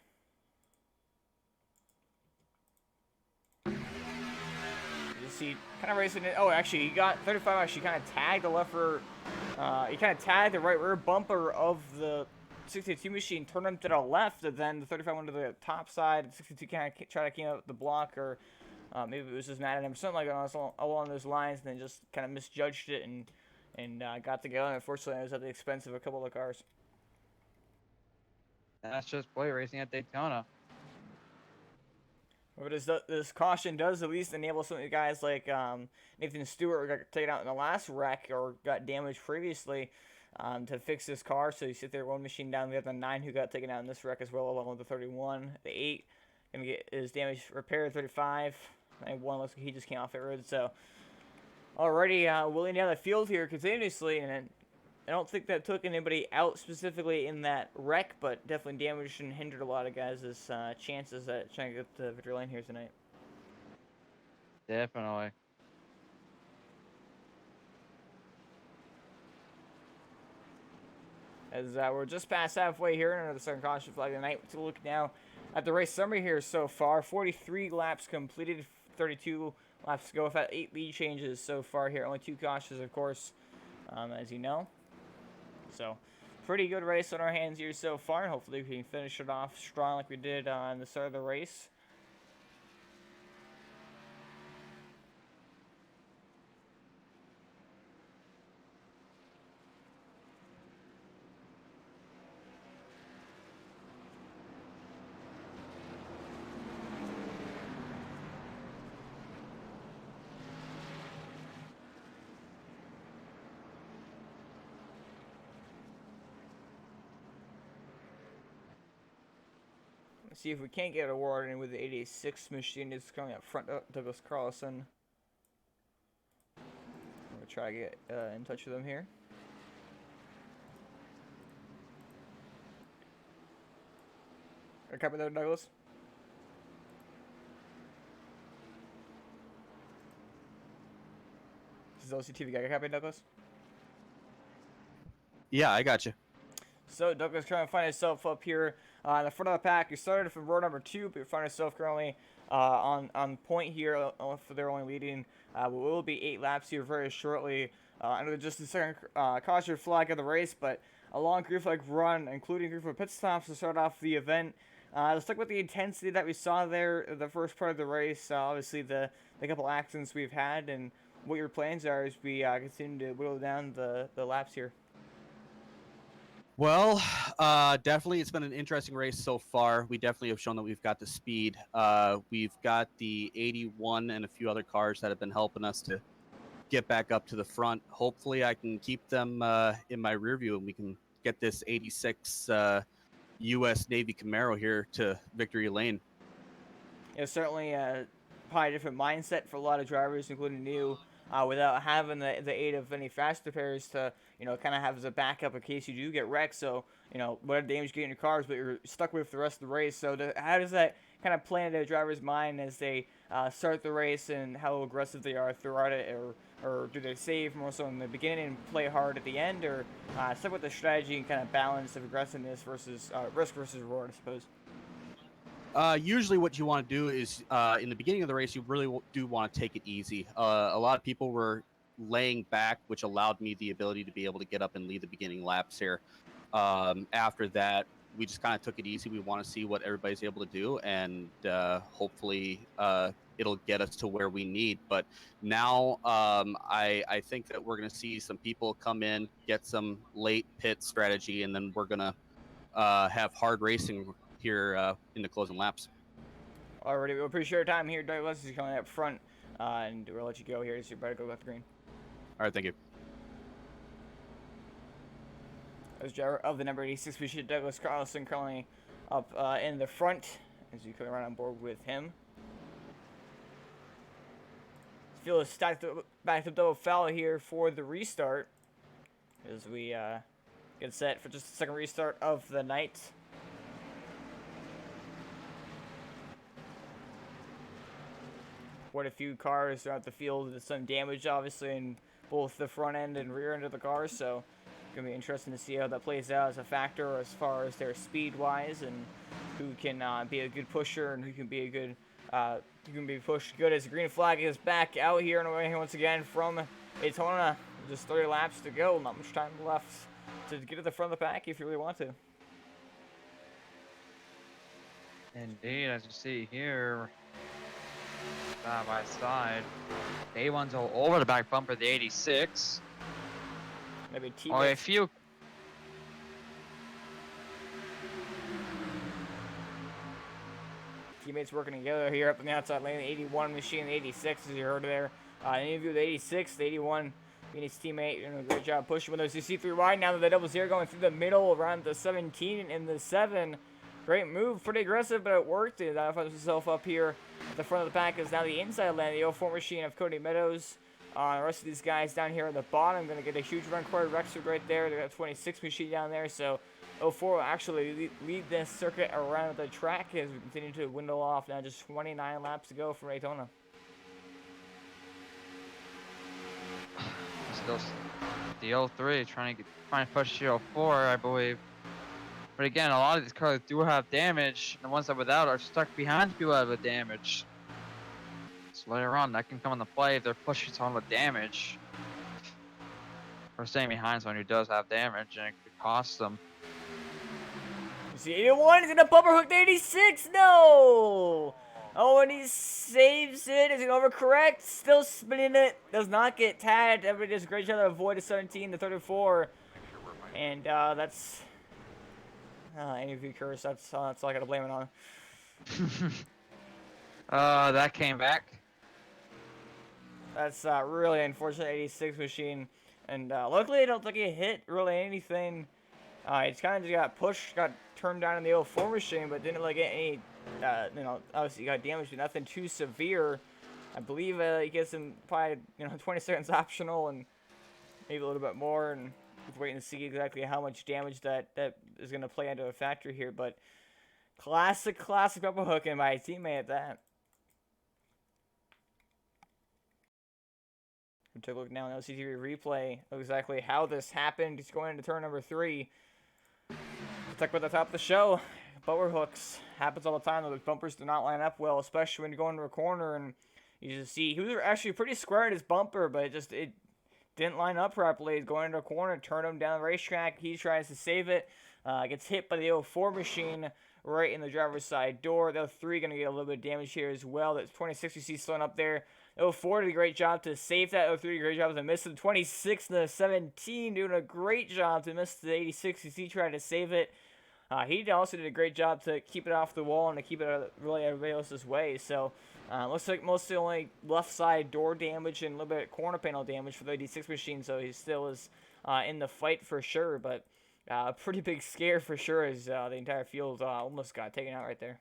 You see, kind of racing it. Oh, actually, he got 35. Actually, kind of tagged the left rear. He kind of tagged the right rear bumper of the 62 machine, turned him to the left, and then the 35 went to the top side. 62 kind of tried to came up the block, or maybe it was just mad at him, something like that along those lines, and then just kind of misjudged it and got to go. And unfortunately, it was at the expense of a couple of cars. That's just play racing at Daytona. But this caution does at least enable some of the guys like Nathan Stewart, who got taken out in the last wreck or got damaged previously, to fix this car. So you sit there, one machine down, we have the 9 who got taken out in this wreck as well, along with the 31. The 8 going to get his damage repaired, 35. And 1 looks like he just came off the road. So already willing down the field here continuously, and I don't think that took anybody out specifically in that wreck, but definitely damaged and hindered a lot of guys' chances at trying to get the victory lane here tonight. Definitely. As we're just past halfway here under the second caution flag of the night. To look now at the race summary here so far. 43 laps completed, 32 laps to go. We've had 8 lead changes so far here. Only 2 cautions, of course, as you know. So, pretty good race on our hands here so far. Hopefully we can finish it off strong like we did on the start of the race. See if we can't get a award in with the 86 machine. It's coming up front. Douglas Carlson. I'm going to try to get in touch with him here. Are you copy there, Douglas? This is OCTV guy. Copy, Douglas? Yeah, I got you. So Douglas trying to find himself up here in the front of the pack. He started from row number 2, but found himself currently on point here. They're only leading. We will be 8 laps here very shortly. Under just the second caution flag of the race, but a long green flag run, including green flag pit stops to start off the event. Let's talk about the intensity that we saw there the first part of the race. Obviously, the couple accidents we've had, and what your plans are as we continue to whittle down the laps here. Well, definitely it's been an interesting race so far. We definitely have shown that we've got the speed. We've got the 81 and a few other cars that have been helping us to get back up to the front. Hopefully I can keep them in my rear view and we can get this 86 U.S. Navy Camaro here to victory lane. Yeah, certainly probably a different mindset for a lot of drivers, including you, without having the aid of any fast repairs to, kind of have as a backup in case you do get wrecked. So, whatever damage you get in your cars, but you're stuck with the rest of the race. So how does that kind of play into a driver's mind as they start the race, and how aggressive they are throughout it, or do they save more so in the beginning and play hard at the end, or stick with the strategy and kind of balance of aggressiveness versus risk versus reward, I suppose? Usually what you want to do is in the beginning of the race, you really do want to take it easy. A lot of people were laying back, which allowed me the ability to be able to get up and lead the beginning laps here. After that, we just kind of took it easy. We want to see what everybody's able to do, and hopefully it'll get us to where we need. But now I think that we're going to see some people come in, get some late pit strategy, and then we're going to have hard racing here in the closing laps. Alrighty, we appreciate your time here. Douglas is coming up front, and we'll let you go here, so you better go left green. All right, thank you. As driver of the number 86 machine, Douglas Carlson, currently up in the front as you come around on board with him. Field is stacked up, backed up double foul here for the restart as we get set for just the second restart of the night. Quite a few cars throughout the field with some damage, obviously, in both the front end and rear end of the cars. So going to be interesting to see how that plays out as a factor as far as their speed wise, and who can be a good pusher and who can be a good You can be pushed good as the green flag is back out here and away once again from Daytona. Just 30 laps to go. Not much time left to get to the front of the pack if you really want to. Indeed, as you see here, side by side. Day one's all over the back bumper, the 86. Maybe Oh, a teammates. few. Teammates working together here up in the outside lane. The 81 machine, the 86, as you heard there. Interview the 86, the 81 being his teammate. Doing a great job pushing with those. You see 3 wide now that the double zero going through the middle around the 17 and the 7. Great move, pretty aggressive, but it worked. He finds himself up here at the front of the pack is now the inside lane. The 04 machine of Cody Meadows. The rest of these guys down here at the bottom going to get a huge run. Corey Rexford right there. They got a 26 machine down there. So 04 will actually lead this circuit around the track as we continue to dwindle off. Now just 29 laps to go for Daytona. Still the 03 trying to push the 04, I believe. But again, a lot of these cars do have damage, and the ones that without are stuck behind people that have the damage. So later on, that can come into play if they're pushing someone with damage. Or staying behind someone who does have damage, and it could cost them. You see 81 is going to bumper hook the 86. No! Oh, and he saves it. Is he overcorrect? Still spinning it. Does not get tagged. Everybody does a great job to avoid the 17, the 34. And that's... interview curse. That's all I got to blame it on. That came back. That's really unfortunate 86 machine. And luckily, I don't think he hit really anything. It's kind of just got pushed, got turned down in the 04 machine, but didn't really get any, obviously got damaged, but nothing too severe. I believe he gets him probably, 20 seconds optional and maybe a little bit more. And we're waiting to see exactly how much damage that is going to play into a factor here. But classic bumper hooking by a teammate at that. We took a look now on LCTV replay of exactly how this happened. He's going into turn number 3. Let's talk about the top of the show. Bumper hooks happens all the time. Those bumpers do not line up well, especially when you go into a corner and you just see he was actually pretty square at his bumper, but it didn't line up properly. He's going into a corner, turned him down the racetrack. He tries to save it. Gets hit by the 04 machine right in the driver's side door. The 03 going to get a little bit of damage here as well. That 26 you see slowing up there. 04 did a great job to save that. 03 did a great job to miss the 26 and the 17 doing a great job to miss the 86 as he tried to save it. He also did a great job to keep it off the wall and to keep it really everybody else's way. So looks like mostly only left side door damage and a little bit of corner panel damage for the 86 machine. So he still is in the fight for sure. But a pretty big scare for sure as the entire field almost got taken out right there.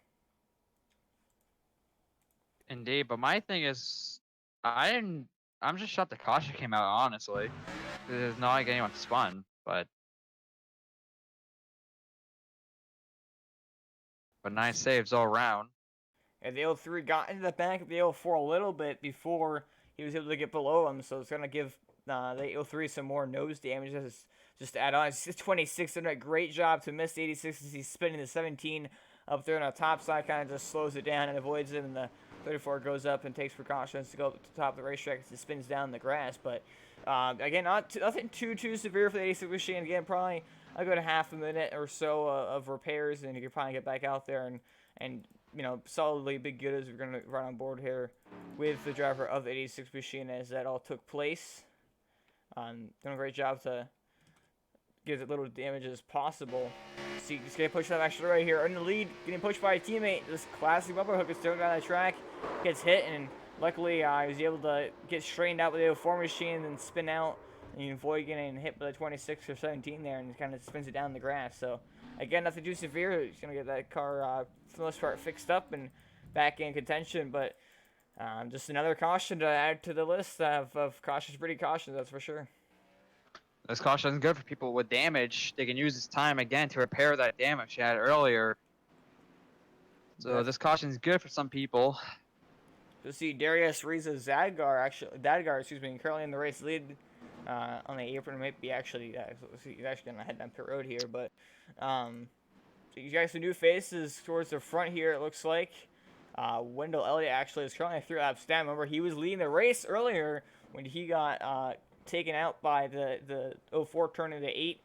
Indeed, but my thing is, I'm just shocked the caution came out, honestly. It's not like anyone spun, but nice saves all around. And the 03 got into the back of the 04 a little bit before he was able to get below him, so it's going to give the 03 some more nose damage. Just to add on, it's 26 did a great job to miss the 86 as he's spinning the 17 up there on the top side, kind of just slows it down and avoids it, and the 34 goes up and takes precautions to go up to the top of the racetrack as it spins down the grass. But again, nothing too severe for the 86 machine. Again, probably a good half a minute or so of repairs, and you can probably get back out there and solidly be good as we're going to run on board here with the driver of the 86 machine as that all took place. Doing a great job to give as little damage as possible. See, just getting pushed that extra right here in the lead, getting pushed by a teammate. This classic bumper hook is thrown down the track, gets hit, and luckily he was able to get straightened out with the 04 machine and spin out. And you avoid getting hit by the 26 or 17 there, and it kind of spins it down the grass. So again, nothing too severe. He's gonna get that car for the most part fixed up and back in contention. But just another caution to add to the list of cautions, pretty cautious, that's for sure. This caution is good for people with damage. They can use this time again to repair that damage you had earlier. So this caution is good for some people. You'll see Darius Riza Dadgar, currently in the race lead on the apron. Might be actually he's actually gonna head down pit road here, but so you guys some new faces towards the front here. It looks like Wendell Elliott actually is currently 3 laps down. Remember, he was leading the race earlier when he got taken out by the 04 turn into 8.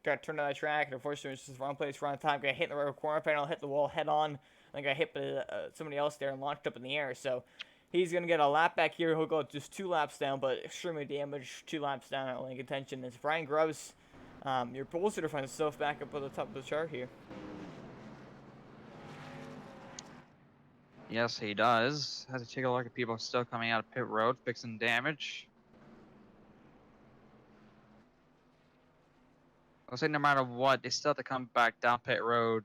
Got turned on the track, and unfortunately, it was just the wrong place, wrong time. Got hit in the right corner panel, hit the wall head on, and got hit by somebody else there and launched up in the air. So he's going to get a lap back here. He'll go just 2 laps down, but extremely damaged. 2 laps down, only in contention. It's Brian Grubbs, your pole sitter, finds himself back up at the top of the chart here. Yes, he does. Has to take a look at people still coming out of pit road, fixing damage. I'll say no matter what, they still have to come back down pit road,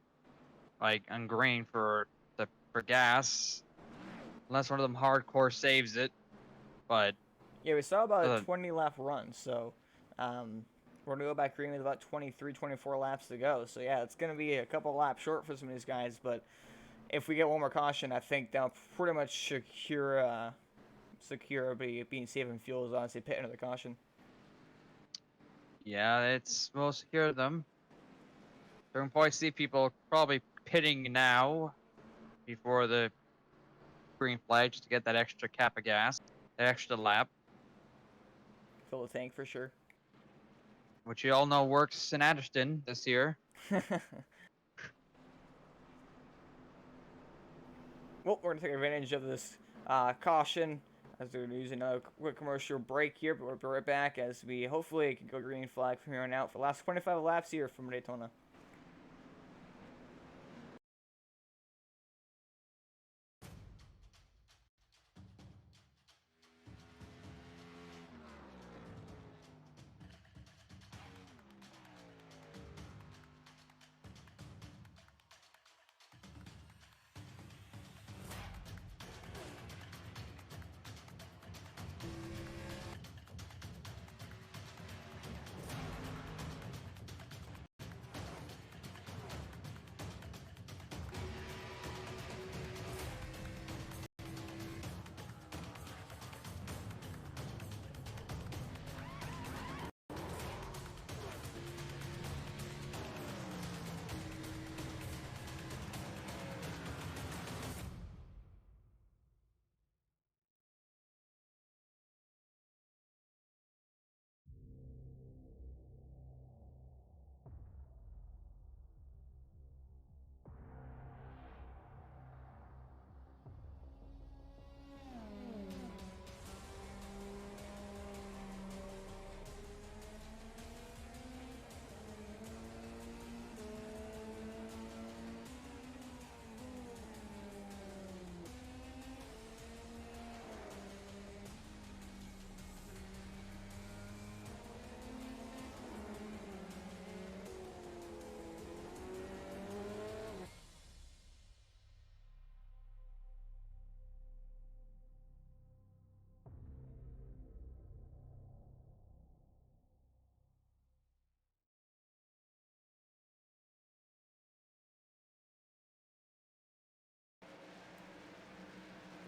like on green for gas, unless one of them hardcore saves it. But Yeah, we saw about a 20 lap run, so we're going to go back green with about 23, 24 laps to go. So yeah, it's going to be a couple laps short for some of these guys, but if we get one more caution, I think that'll pretty much secure being safe in fuel, as honestly pit another caution. yeah, will secure them. We can probably see people probably pitting now before the green flag just to get that extra cap of gas, that extra lap. Fill the tank for sure. Which you all know works in Anderson this year. Well, we're going to take advantage of this caution as we're using another quick commercial break here, but we'll be right back as we hopefully can go green flag from here on out for the last 25 laps here from Daytona.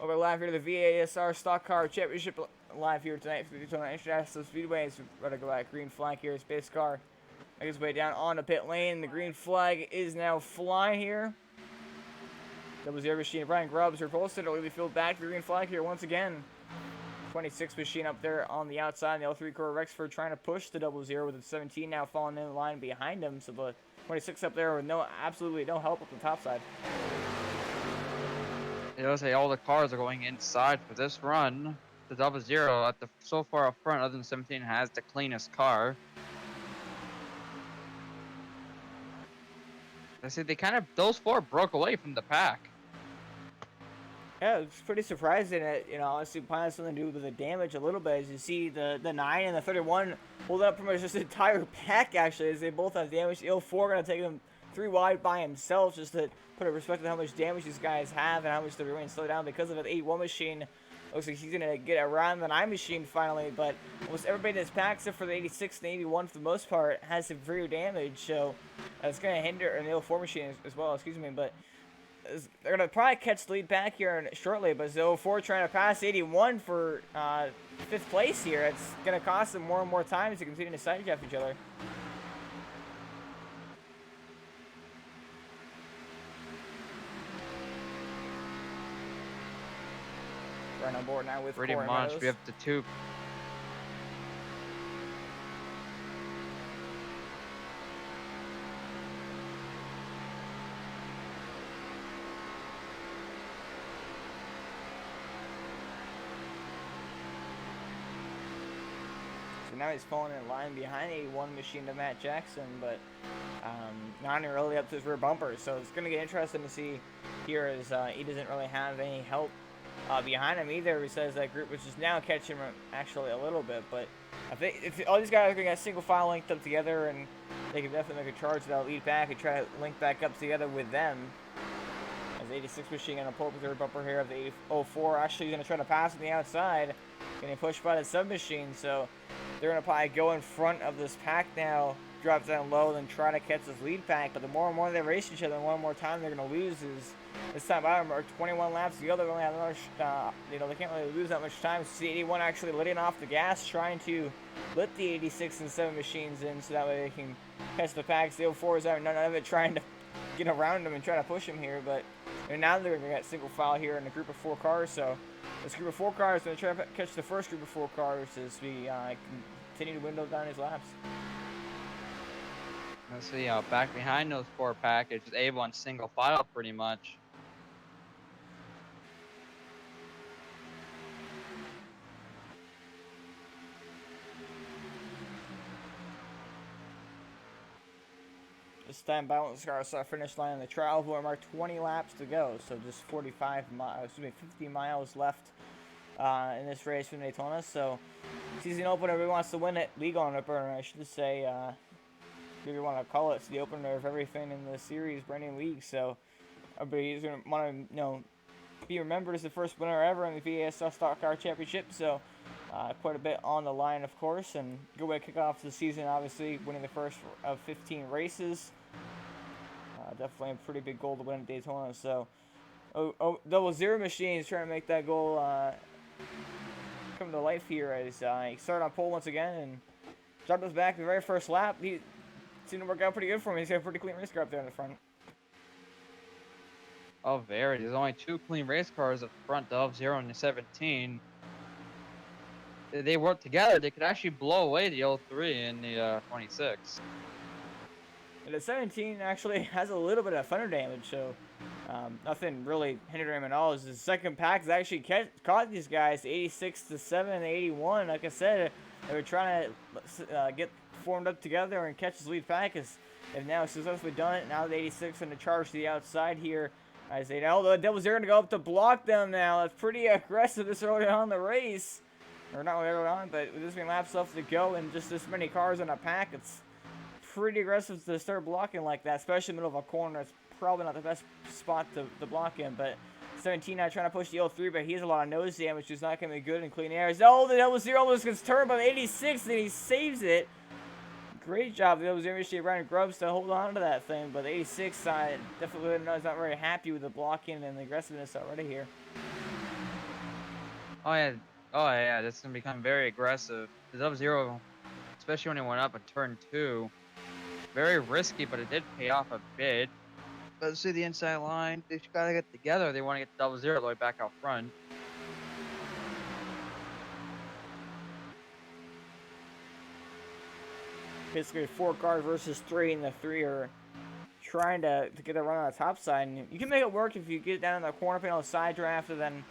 We're live here to the VASR Stock Car Championship live here tonight for the Daytona International Speedway. So we're going to go back green flag here. Space car making his way down on the pit lane. The green flag is now flying here. Double zero machine. Brian Grubbs repulsed. Leave the field back to the green flag here once again. 26 machine up there on the outside. The L3 core Rexford trying to push the double zero with the 17 now falling in the line behind him. So the 26 up there with absolutely no help up the top side. It does say all the cars are going inside for this run. The double zero at so far up front, other than 17, has the cleanest car. I see those 4 broke away from the pack. Yeah, it's pretty surprising that, honestly, probably has something to do with the damage a little bit. As you see, the 9 and the 31 hold up pretty much just the entire pack, actually, as they both have damage. The 04 going to take them 3 wide by himself, just to put a perspective how much damage these guys have and how much they're going to slow down because of it. The 8-1 machine looks like he's going to get around the 9 machine finally, but almost everybody in this pack, except for the 86 and 81 for the most part, has severe damage, so it's going to hinder, and the 04 machine as well, excuse me, but they're going to probably catch the lead back here shortly, but the 04 trying to pass 81 for 5th place here. It's going to cost them more and more time to continue to sidedraft each other. right on board now with Pretty Corey much. Meadows. We have the two. So now he's falling in line behind 81 machine to Matt Jackson, but not really up to his rear bumper. So it's going to get interesting to see here as he doesn't really have any help behind him either. He says that group, which is now catching him actually a little bit. But I think if all these guys are going to get single file linked up together, and they can definitely make a charge to that lead back and try to link back up together with them. As 86 machine going to pull up with the rear bumper here of the 04. Actually, he's going to try to pass on the outside. Getting pushed by the sub machine. So they're going to probably go in front of this pack now, drop down low, then try to catch this lead pack. But the more and more they race each other, the more and more time they're going to lose. Is this time I remember 21 laps to go. They only have another, they can't really lose that much time. So see 81 actually letting off the gas, trying to let the 86 and 7 machines in, so that way they can catch the packs. The 04 is having none of it, trying to get around them and try to push him here. But now they're going to get single file here in a group of 4 cars. So this group of 4 cars is going to try to catch the first group of 4 cars as we continue to window down his laps. Let's see, back behind those 4 packages, A1 single file pretty much. This time balance car saw finish line on the trial floor mark 20 laps to go, so just 50 miles left in this race from Daytona. So season opener, everybody wants to win it. League opener, I should say. If you want to call it, it's the opener of everything in the series, brand new league. So everybody's gonna want to be remembered as the first winner ever in the VASR Stock Car Championship. So quite a bit on the line, of course, and good way to kick off the season. Obviously, winning the first of 15 races. Definitely a pretty big goal to win at Daytona. So, 00 machine is trying to make that goal come to life here as he started on pole once again and dropped us back the very first lap. He seemed to work out pretty good for him. He's got a pretty clean race car up there in the front. Oh, very. There's only 2 clean race cars up front of 0 and the 17. They work together. They could actually blow away the 03 and the 26. And the 17 actually has a little bit of fender damage, so nothing really hindered him at all. His second pack has actually caught these guys 86 to 7 and 81. Like I said, they were trying to get formed up together and catch his lead pack. They've now successfully done it. Now the 86 going to charge to the outside here. As they know the Devils are going to go up to block them now. That's pretty aggressive this early on in the race. Or not early on, but with this many laps left to go and just this many cars on a pack, it's pretty aggressive to start blocking like that, especially in the middle of a corner. It's probably not the best spot to block in, but 17 now trying to push the 03, but he has a lot of nose damage, which is not going to be good in clean air. Oh, the 00 almost gets turned by the 86, and he saves it. Great job, the 00 machine Ryan Grubbs to hold on to that thing, but the 86 side definitely is not very happy with the blocking and the aggressiveness already here. Oh yeah, that's gonna become very aggressive. The 00, especially when it went up in turn 2, very risky, but it did pay off a bit. Let's see the inside line. They just gotta get together. They want to get the 00 all the way back out front. Basically 4 cars versus 3, and the 3 are trying to get a run on the top side. And you can make it work if you get down in the corner panel side draft, and then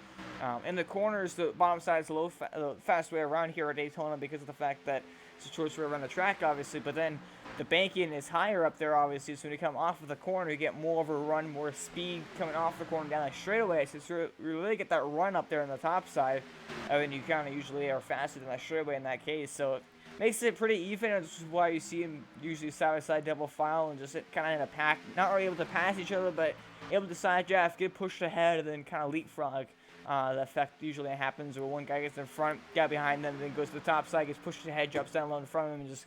in the corners, the bottom side is the fast way around here at Daytona because of the fact that it's a choice way around the track, obviously. But then the banking is higher up there, obviously. So when you come off of the corner, you get more of a run, more speed coming off the corner down the straightaway. So you really get that run up there on the top side, and you kind of usually are faster than that straightaway in that case. So it makes it pretty even, which is why you see them usually side-by-side double file and just kind of in a pack, not really able to pass each other, but able to side draft, get pushed ahead, and then kind of leapfrog. The effect usually happens where one guy gets in front, guy behind them, then goes to the top side, gets pushed ahead, drops down low in front of him, and just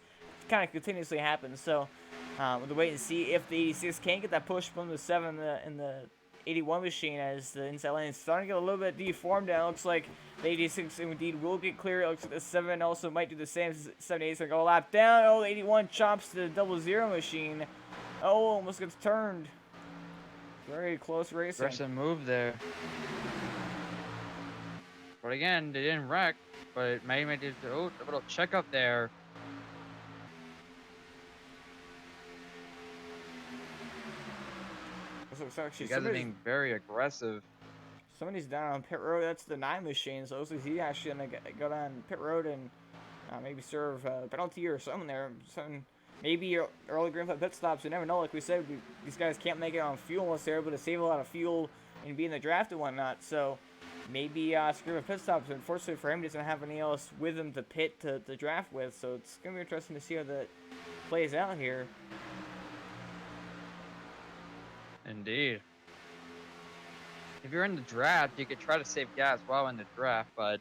kind of continuously happens. So we'll wait and see if the 86 can get that push from the 7 in the 81 machine, as the inside lane is starting to get a little bit deformed. And it looks like the 86 indeed will get clear. It looks like the 7 also might do the same. 78's going to go a lap down. Oh, the 81 chops to the 00 machine. Oh, almost gets turned. Very close racing. Aggressive move there. But again, they didn't wreck. But maybe they did a little checkup there. So actually, You guys are being very aggressive. somebody's down on pit road. That's the 9 machine. So it looks like he's actually gonna go down pit road and maybe serve a penalty or something there. Something, maybe early green flag pit stops. You never know. Like we said, these guys can't make it on fuel unless they're able to save a lot of fuel and be in the draft and whatnot. So maybe screw pit stops. Unfortunately for him, he doesn't have anything else with him to pit to draft with. So it's gonna be interesting to see how that plays out here. Indeed. If you're in the draft, you could try to save gas while in the draft, but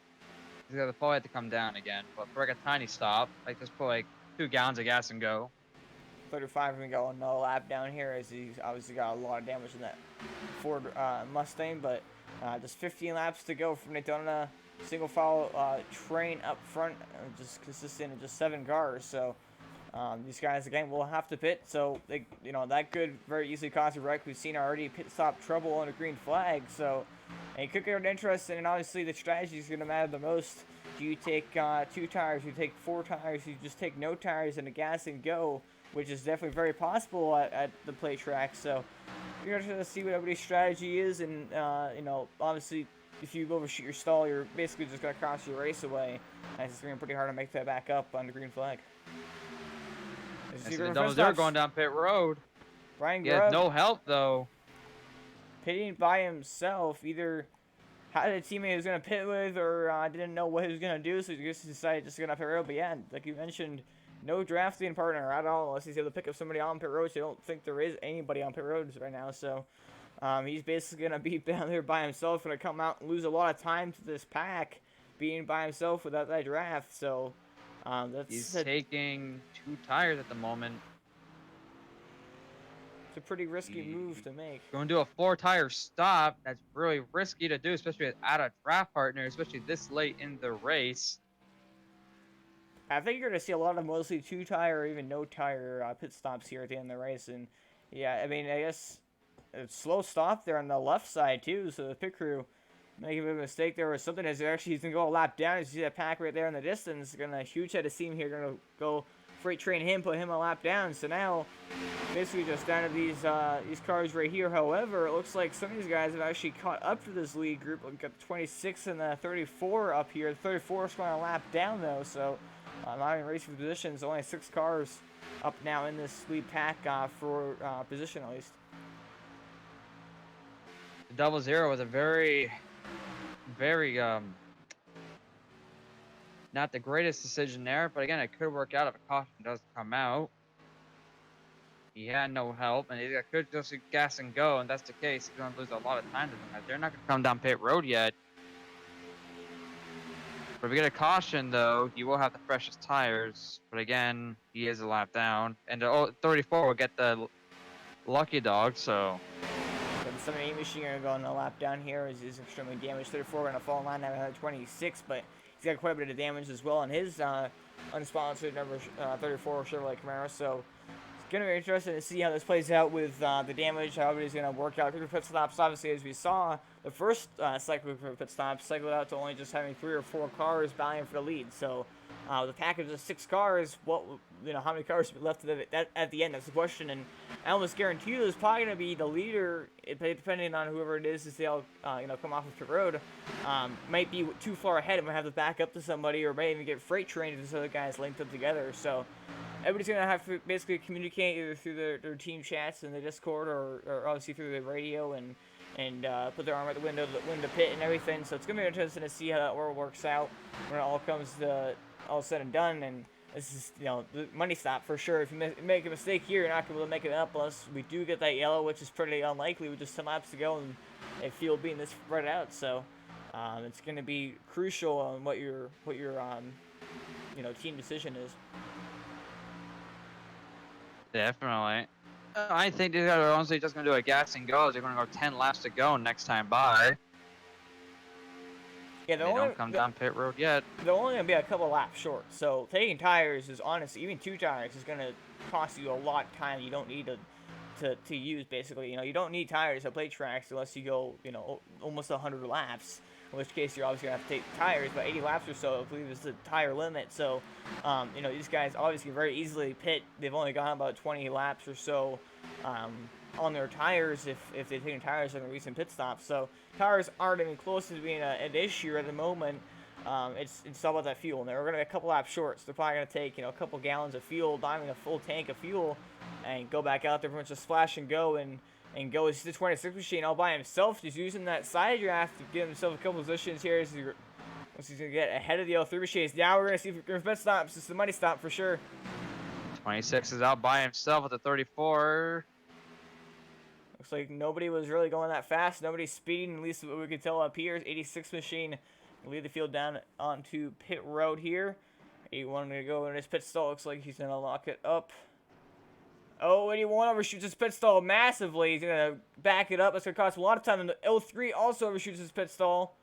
he's gonna probably have to come down again. But for like a tiny stop, like just put like 2 gallons of gas and go. 35 gonna go on no lap down here as he's obviously got a lot of damage in that Ford Mustang, but just 15 laps to go from Daytona. Single file train up front, just consistent in just 7 cars. So these guys again will have to pit. So they, that could very easily cause a wreck. We've seen already pit stop trouble on a green flag. So and it could get interesting. And obviously the strategy is gonna matter the most. Do you take 2 tires? Do you take 4 tires? Do you just take no tires and a gas and go? Which is definitely very possible at the play track. So you're going to see what everybody's strategy is, and obviously if you overshoot your stall, you're basically just going to cross your race away. And it's going to be pretty hard to make that back up on the green flag. The double zero going down pit road. Ryan He has Grubb no help though. pitting by himself. Either had a teammate he was going to pit with, or didn't know what he was going to do, so he just decided just to go down pit road. But yeah, like you mentioned, no drafting partner at all unless he's able to pick up somebody on pit roads. I don't think there is anybody on pit roads right now. So he's basically going to be down there by himself, going to come out and lose a lot of time to this pack being by himself without that draft. So He's taking 2 tires at the moment. It's a pretty risky move to make. Going to do a 4-tire stop. That's really risky to do, especially without a draft partner, especially this late in the race. I think you're going to see a lot of mostly 2-tire or even no-tire pit stops here at the end of the race. And, yeah, I mean, I guess a slow stop there on the left side, too. So the pit crew making a bit of a mistake there or something. As actually he's going to go a lap down. As you see that pack right there in the distance. Going to huge head of steam here. Going to go freight train him, put him a lap down. So now, basically just down to these cars right here. However, it looks like some of these guys have actually caught up to this lead group. We've got the 26 and the 34 up here. The 34 is going a lap down, though. So not even racing positions, only 6 cars up now in this lead pack for position at least. The double zero was a very not the greatest decision there, but again, it could work out if a caution does come out. He had no help, and he could just gas and go, and that's the case. He's going to lose a lot of time to them. They're not going to come down pit road yet. But if we get a caution, though, he will have the freshest tires. But again, he is a lap down. And the 34 will get the lucky dog, so. But the 78 machine going to go on a lap down here. Is extremely damaged. 34 going to fall in line now at 26, but he's got quite a bit of damage as well on his unsponsored number 34 Chevrolet Camaro. So it's going to be interesting to see how this plays out with the damage, how everybody's going to work out. Pit stops, obviously, as we saw, the first cycle for pit stops cycled out to only just having 3 or 4 cars battling for the lead. So the package of 6 cars, how many cars will be left at the end? That's the question. And I almost guarantee you there's probably going to be the leader, depending on whoever it is, as they all come off of pit road, might be too far ahead and might have to back up to somebody, or might even get freight trained if this other guy's linked up together. So everybody's going to have to basically communicate either through their team chats in the Discord, or obviously through the radio, and put their arm at the window to pit and everything. So it's going to be interesting to see how that all works out when it all comes to all said and done. And this is, the money stop for sure. If you make a mistake here, you're not going to be able to make it up unless we do get that yellow, which is pretty unlikely with just 10 laps to go and a field being this spread out. So it's going to be crucial on what your team decision is. Definitely. I think these guys are honestly just going to do a gas and go. They're going to go 10 laps to go next time by. Yeah, they don't come down pit road yet. They're only going to be a couple laps short. So taking tires is honestly, even 2 tires is going to cost you a lot of time you don't need to use, basically. You don't need tires at plate tracks unless you go, almost 100 laps. in which case you're obviously going to have to take the tires, but 80 laps or so, I believe, is the tire limit. So, you know, these guys obviously very easily pit. They've only gone about 20 laps or so on their tires if they've taken tires on the recent pit stops. So tires aren't even close to being an issue at the moment. It's all about that fuel. And they're going to be a couple laps short, so they're probably going to take, you know, a couple gallons of fuel, not even a full tank of fuel, and go back out there pretty much just splash and go and go. It's the 26 machine all by himself, just using that side draft to give himself a couple positions here as once he's going to get ahead of the L3 machines. Now we're going to see if Griffin stops. It's the money stop for sure. 26 is out by himself with the 34. Looks like nobody was really going that fast. Nobody's speeding, at least what we could tell up here. 86 machine lead the field down onto pit road here. 81 going to go in his pit stall. Looks like he's going to lock it up. Oh, 81 overshoots his pit stall massively. He's going to back it up. That's going to cost a lot of time. And the L3 also overshoots his pit stall.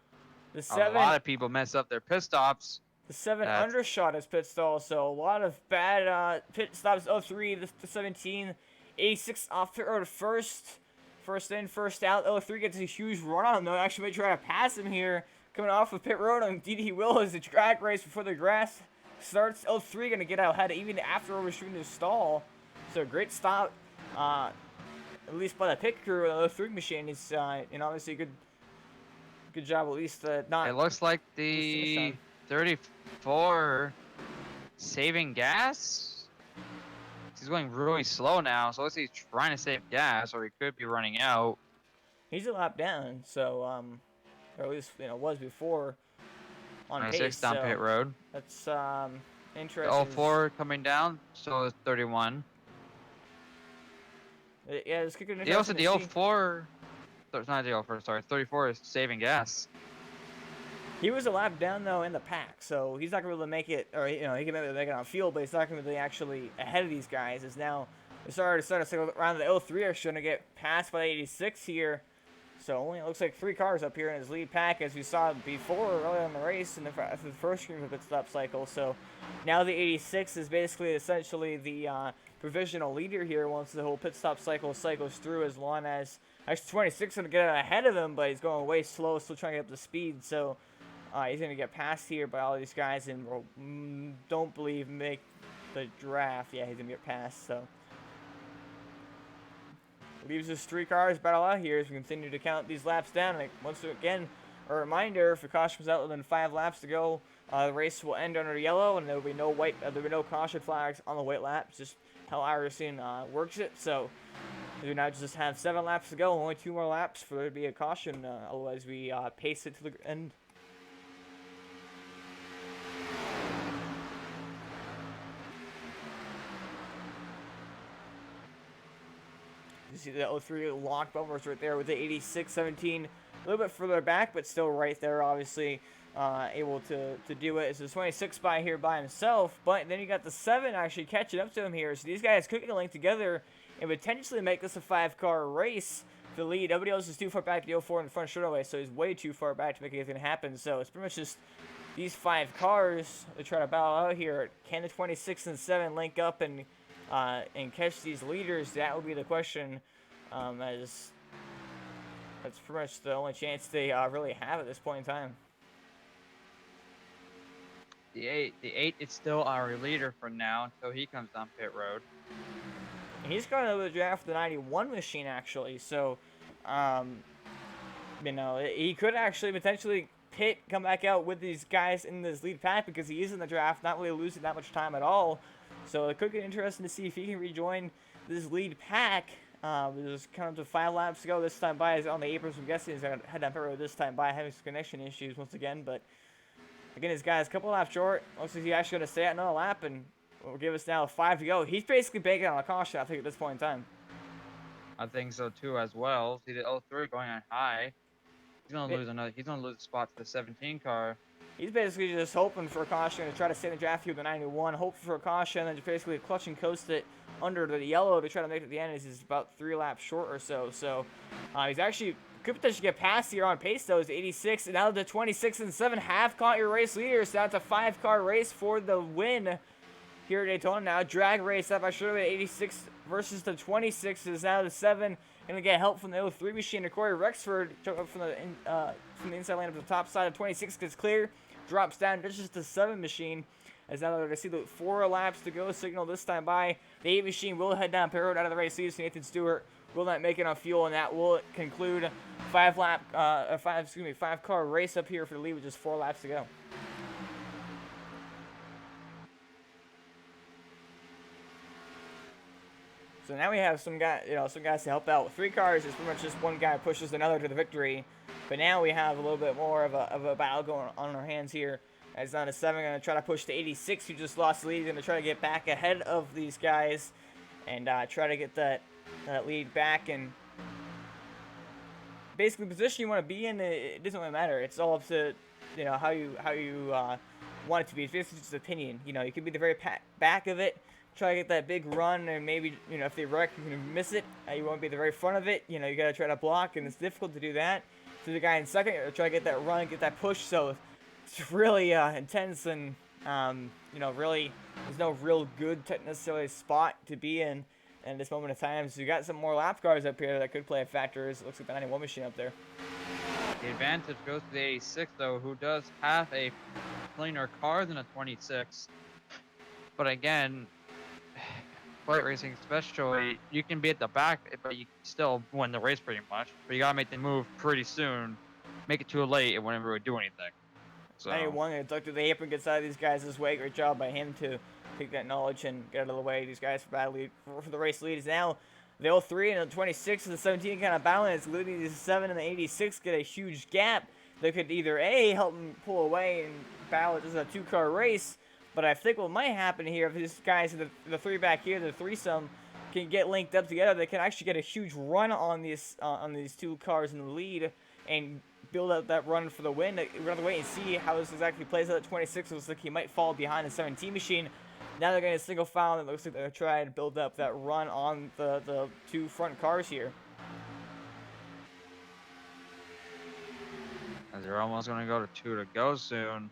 The 7, a lot of people mess up their pit stops. The 7 undershot his pit stall. So a lot of bad pit stops. L3, the 17. 86 off pit road first. First in, first out. L3 gets a huge run on him, though. Actually may try to pass him here. Coming off of pit road, and indeed he will, as the drag race before the grass starts. L3 going to get out ahead even after overshooting his stall. So great stop, at least by the pit crew. The L3 machine is, you know, obviously good job, at least not. It looks like the 34 saving gas. He's going really slow now, so let's see, he's trying to save gas, or he could be running out. He's a lap down, so or at least, you know, was before on pace. Down pit road. That's interesting. The 04 coming down, so it's 31. Yeah, it's kicking. The also the 04. It's not the 04. Sorry, 34 is saving gas. He was a lap down though in the pack, so he's not gonna be able to make it, or you know, he can maybe make it on field, but he's not gonna be actually ahead of these guys. As now they started to second round, the L3 are going to get passed by 86 here. So only it looks like 3 cars up here in his lead pack, as we saw before earlier in the race in the first screen of the pit stop cycle. So now the 86 is basically essentially the provisional leader here once the whole pit stop cycle cycles through, as long as actually 26 is going to get ahead of him, but he's going way slow, still trying to get up to speed. So he's going to get passed here by all these guys, and don't believe make the draft. Yeah, he's going to get passed. So leaves us 3 cars battle out here as we continue to count these laps down. And once again, a reminder: if the caution comes out within 5 laps to go, the race will end under yellow, and there will be no caution flags on the white laps. Just how iRacing works it. So we now just have 7 laps to go, only 2 more laps for there to be a caution. Otherwise, we pace it to the end. You see the 03 locked bumpers right there with the 86-17, a little bit further back, but still right there, obviously able to do it. It's a 26 by here by himself, but then you got the 7 actually catching up to him here. So these guys could get linked together and potentially make this a 5-car race for the lead. Nobody else is too far back to the 04 in the front straightaway, so he's way too far back to make anything happen. So it's pretty much just these 5 cars to try to battle out here. Can the 26 and 7 link up and catch these leaders? That would be the question, as that's pretty much the only chance they really have at this point in time. The 8 is still our leader for now until he comes down pit road. He's going to the draft for the 91 machine, actually. So, you know, he could actually potentially come back out with these guys in this lead pack, because he is in the draft, not really losing that much time at all. So it could get interesting to see if he can rejoin this lead pack. There's kind of 5 laps to go this time by. He's on the aprons. I'm guessing he's going to head down pit road this time by, having some connection issues once again. But again, this guy's a couple laps short. Looks like he's actually going to stay at another lap and will give us now 5 to go. He's basically banking on a caution, I think, at this point in time. I think so too as well. See the 03 going on high. He's gonna lose another. He's gonna lose a spot to the 17 car. He's basically just hoping for a caution to try to stay in the draft here with the 91. Hoping for a caution, and then just basically clutch and coast it under the yellow to try to make it at the end. He's about 3 laps short or so. So he's actually could potentially get past here on pace though. Is 86, and now the 26 and 7 have caught your race leaders. So that's a 5-car race for the win here at Daytona. Now drag race up. I should have been 86 versus the 26 is now the 7 Gonna get help from the 03 machine. Corey Rexford from the inside lane of the top side of 26 gets clear, drops down just the 7 machine. As now they're gonna see the 4 laps to go. Signal this time by the 8 machine will head down pit road out of the race. Leads Nathan Stewart will not make it on fuel, and that will conclude 5 car race up here for the lead with just 4 laps to go. So now we have some guys to help out. 3 cars is pretty much just one guy pushes another to the victory. But now we have a little bit more of a battle going on our hands here. As down to 7, going to try to push the 86 who just lost the lead. Going to try to get back ahead of these guys and try to get that lead back. And basically, the position you want to be in, it doesn't really matter. It's all up to how you want it to be. It's basically just opinion. You could be the very back of it. Try to get that big run, and maybe, if they wreck, you can miss it. You won't be the very front of it. You got to try to block, and it's difficult to do that. So the guy in second, try to get that run, get that push. So it's really intense, and, really, there's no real good necessarily spot to be in this moment of time. So you got some more lap cars up here that could play a factor. It looks like the 91 machine up there. The advantage goes to the 86, though, who does have a cleaner car than a 26. But again, flight racing especially, you can be at the back, but you still win the race pretty much. But you gotta make the move pretty soon. Make it too late, and whenever we do anything. So 91 gonna duck through the apron, gets out of these guys' way. Great job by him to take that knowledge and get out of the way. These guys for the race lead is now the 03 and the 26 and the 17 kind of balance, leading the 7 and the 86 get a huge gap. They could either help them pull away and battle just a 2-car race. But I think what might happen here, if these guys in the 3 back here, the threesome, can get linked up together, they can actually get a huge run on these 2 cars in the lead and build up that run for the win. We're going to wait and see how this exactly plays out. At 26, it looks like he might fall behind the 17 machine. Now they're going to single file, and it looks like they're going to try to build up that run on the 2 front cars here. As they're almost going to go to 2 to go soon.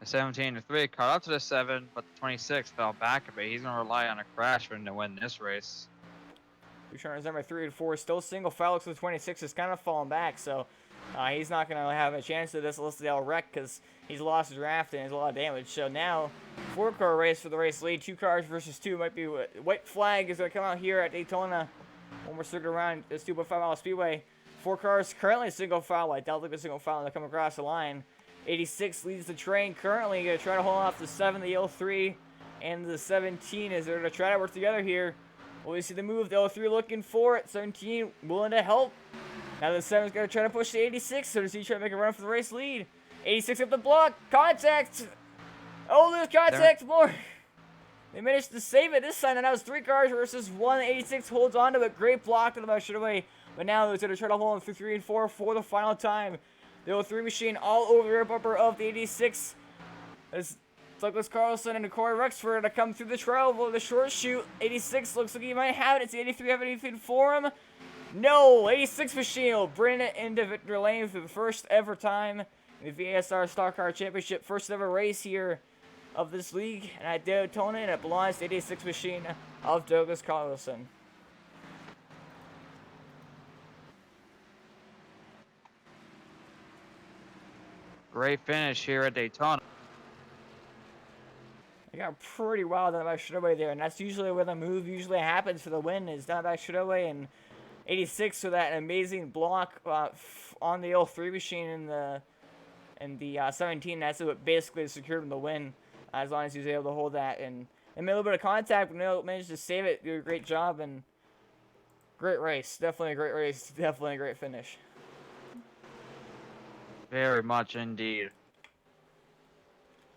The 17 to 3 caught up to the 7, but the 26 fell back a bit. He's going to rely on a crash for him to win this race. Returns number 3 and 4 still single file. Looks like the 26 is kind of falling back, so he's not going to have a chance of this unless they'll wreck because he's lost his draft and has a lot of damage. So now 4-car race for the race lead. 2 cars versus 2 might be white flag is going to come out here at Daytona when we're circling around this 2.5 mile speedway. 4 cars currently single file. I doubt they're single file to come across the line. 86 leads the train currently. Going to try to hold off the 7, the 03, and the 17 as they're going to try to work together here. Well, we see the move. The 03 looking for it. 17 willing to help. Now the 7's going to try to push the 86. So does he try to make a run for the race lead? 86 up the block. Contact. Oh, there's contact more. They managed to save it this time. And now it's 3 cars versus 1. 86 holds on to it. Great block on the back straightaway. But now they're going to try to hold on through 3 and 4 for the final time. The 03 machine all over the rear bumper of the 86. As Douglas Carlson and Corey Rexford to come through the trail of the short shoot. 86 looks like he might have it. Does the 83 have anything for him? No! 86 machine will bring it into victory lane for the first ever time in the VASR Stock Car Championship. First ever race here of this league and at Daytona, and it belongs to the 86 machine of Douglas Carlson. Great finish here at Daytona. They got pretty wild on the back straightaway there, and that's usually where the move usually happens for the win, is down the back straightaway. And 86 with that amazing block on the 03 machine in the 17. That's what basically secured him the win, as long as he was able to hold that. And they made a little bit of contact, but managed to save it. Did a great job, and great race. Definitely a great race. Definitely a great finish. Very much indeed.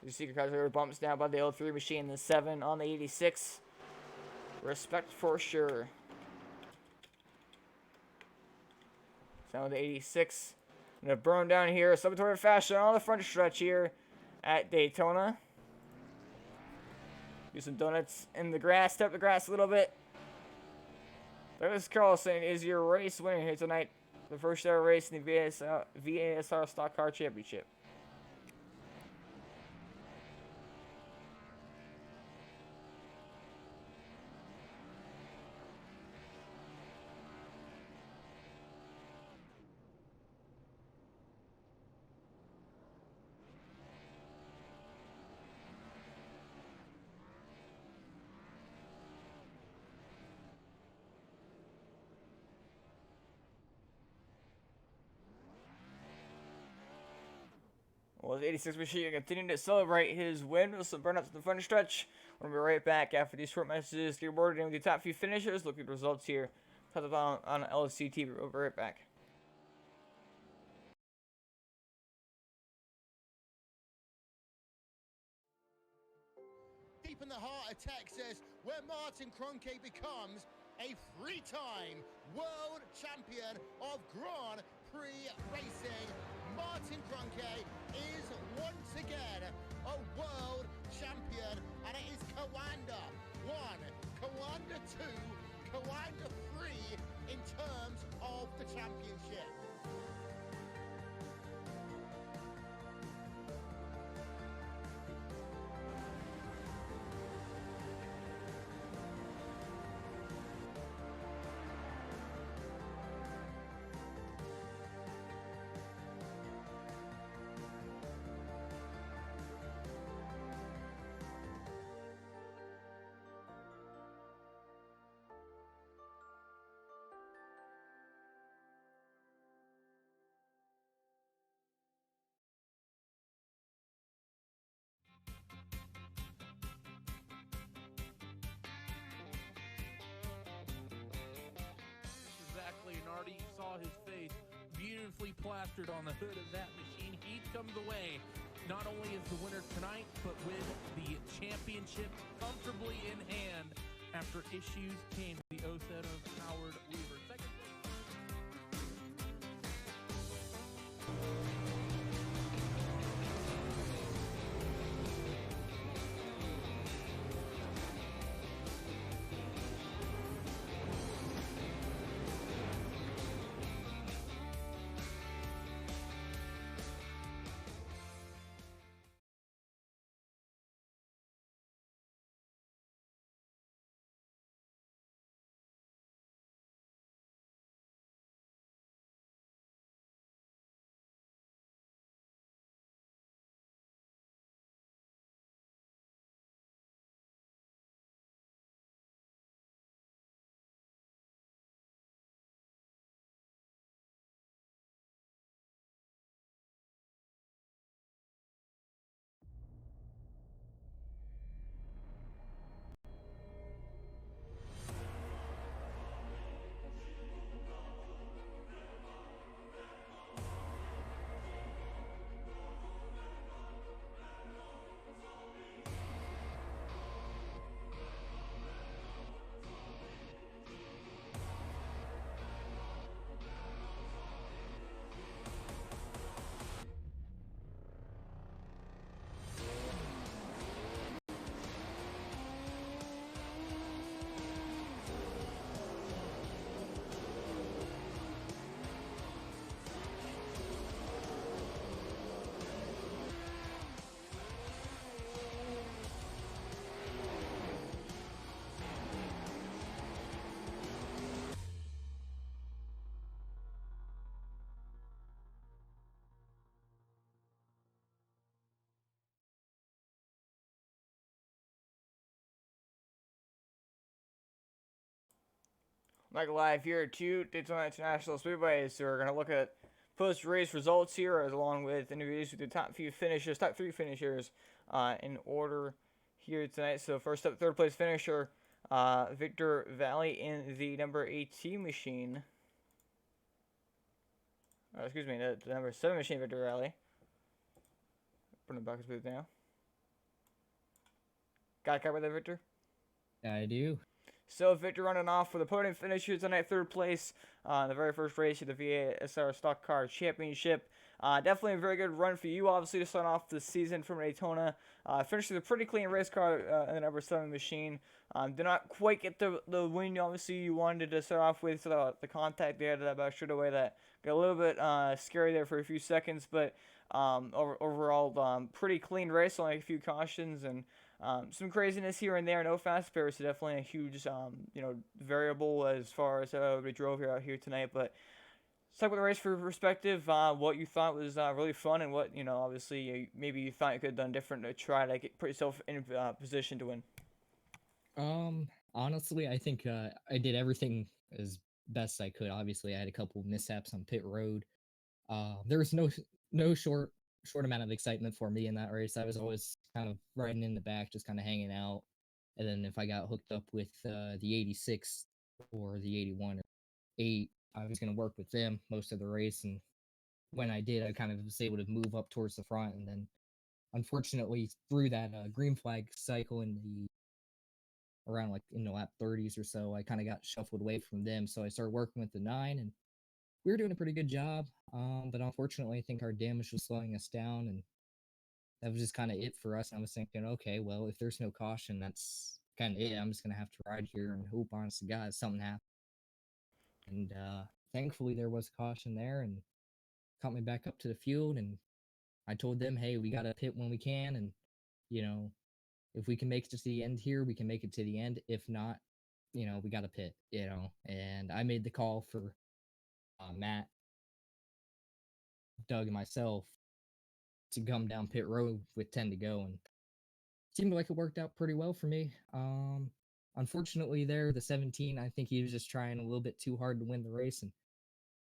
The secret cars are bumps down by the 03 machine, the 7 on the 86. Respect for sure. Down the 86. Gonna burn down here, celebratory fashion on the front stretch here at Daytona. Do some donuts in the grass, step the grass a little bit. Douglas Carlson is your race winner here tonight. The first ever race in the VASR Stock Car Championship. Well, the 86 machine continuing to celebrate his win with some burnouts in the front stretch. We'll be right back after these short messages. Get boarded in with the top few finishers. Look at the results here. Talk about on LSC TV. We'll be right back. Deep in the heart of Texas, where Martin Kroenke becomes a three-time world champion of Grand Prix racing. Martin Kroenke is once again a world champion, and it is Coanda 1, Coanda 2, Coanda 3 in terms of the championship. Exactly, and already saw his face beautifully plastered on the hood of that machine. Heat comes away. Not only is the winner tonight, but with the championship comfortably in hand after issues came to the OSET of Howard Weaver. Second place. Mike live here at 2 Daytona International Speedway. So we're going to look at post-race results here, as along with interviews with the top three finishers in order here tonight. So first up, third place finisher, Victor Valley in the number 18 machine. Excuse me, the number 7 machine, Victor Valley. Putting the buckets booth now. Got a cover there, Victor? I do. So Victor running off with a podium finish here tonight, third place in the very first race of the VASR Stock Car Championship. Definitely a very good run for you, obviously, to start off the season from Daytona. Finished with a pretty clean race car in the number 7 machine. Did not quite get the win, obviously, you wanted to start off with. So the contact there that about straightaway that got a little bit scary there for a few seconds. But overall, pretty clean race, only a few cautions and some craziness here and there. No fast pairs, so definitely a huge variable as far as how we drove out here tonight. But stuck with the race for perspective, what you thought was really fun, and what obviously maybe you thought you could have done different to try to put yourself in position to win. Honestly, I think I did everything as best I could. Obviously, I had a couple mishaps on pit road. There was no short short amount of excitement for me in that race. I was always kind of riding in the back, just kind of hanging out. And then if I got hooked up with the 86 or the 81 or 8, I was going to work with them most of the race. And when I did, I kind of was able to move up towards the front. And then, unfortunately, through that green flag cycle in the around like in the lap 30s or so, I kind of got shuffled away from them. So I started working with the 9, and we were doing a pretty good job. But unfortunately, I think our damage was slowing us down, and that was just kind of it for us. And I was thinking, okay, well, if there's no caution, that's kind of it. I'm just gonna have to ride here and hope, honest to God, something happens. And thankfully, there was caution there, and caught me back up to the field. And I told them, hey, we gotta pit when we can, and you know, if we can make it to the end here, we can make it to the end. If not, we gotta pit. And I made the call for Matt, Doug, and myself to come down pit road with 10 to go, and seemed like it worked out pretty well for me. Unfortunately, there the 17, I think he was just trying a little bit too hard to win the race, and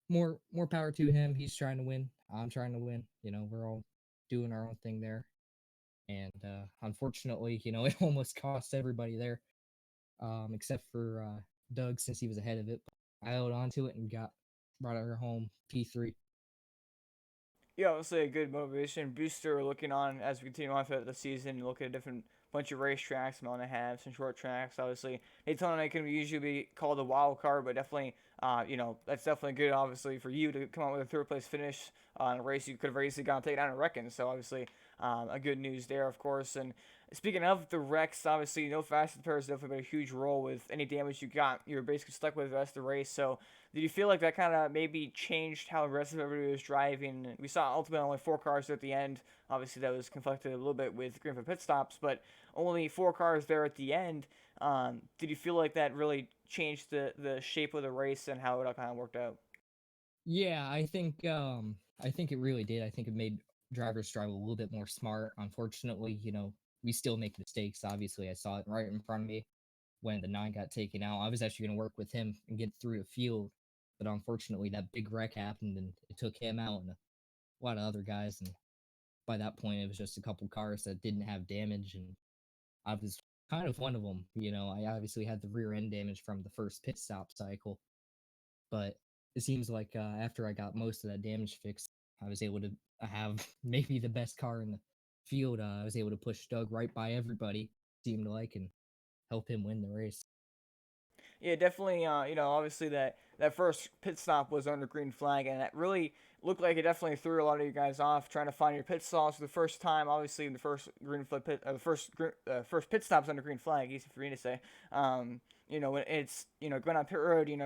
more power to him. He's trying to win. I'm trying to win. We're all doing our own thing there, and unfortunately, it almost cost everybody there, except for Doug, since he was ahead of it. But I held on to it and brought her home P3. Yeah, obviously a good motivation booster looking on as we continue on throughout the season. You look at a different bunch of racetracks, mile and a half, some short tracks. Obviously, Daytona can usually be called a wild card, but definitely, that's definitely good. Obviously, for you to come out with a third place finish on a race you could have easily gone take down a wrecking. So obviously, a good news there, of course. And speaking of the wrecks, obviously, no fast repairs definitely played a huge role with any damage you got. You were basically stuck with the rest of the race. So did you feel like that kind of maybe changed how aggressive everybody was driving? We saw ultimately only 4 cars at the end. Obviously, that was conflicted a little bit with green flag pit stops, but only 4 cars there at the end. Did you feel like that really changed the shape of the race and how it all kind of worked out? Yeah, I think it really did. I think it made drivers drive a little bit more smart. Unfortunately, we still make mistakes. Obviously, I saw it right in front of me when the 9 got taken out. I was actually going to work with him and get through the field, but unfortunately, that big wreck happened and it took him out and a lot of other guys. And by that point, it was just a couple cars that didn't have damage, and I was kind of one of them. I obviously had the rear end damage from the first pit stop cycle, but it seems like after I got most of that damage fixed, I was able to have maybe the best car in the field. I was able to push Doug right by everybody, seemed like, and help him win the race. Yeah, definitely. Obviously that first pit stop was under green flag, and that really looked like it definitely threw a lot of you guys off trying to find your pit stalls for the first time. Obviously, in the first green flag pit, the first pit stops under green flag. Easy for me to say. When it's going on pit road, you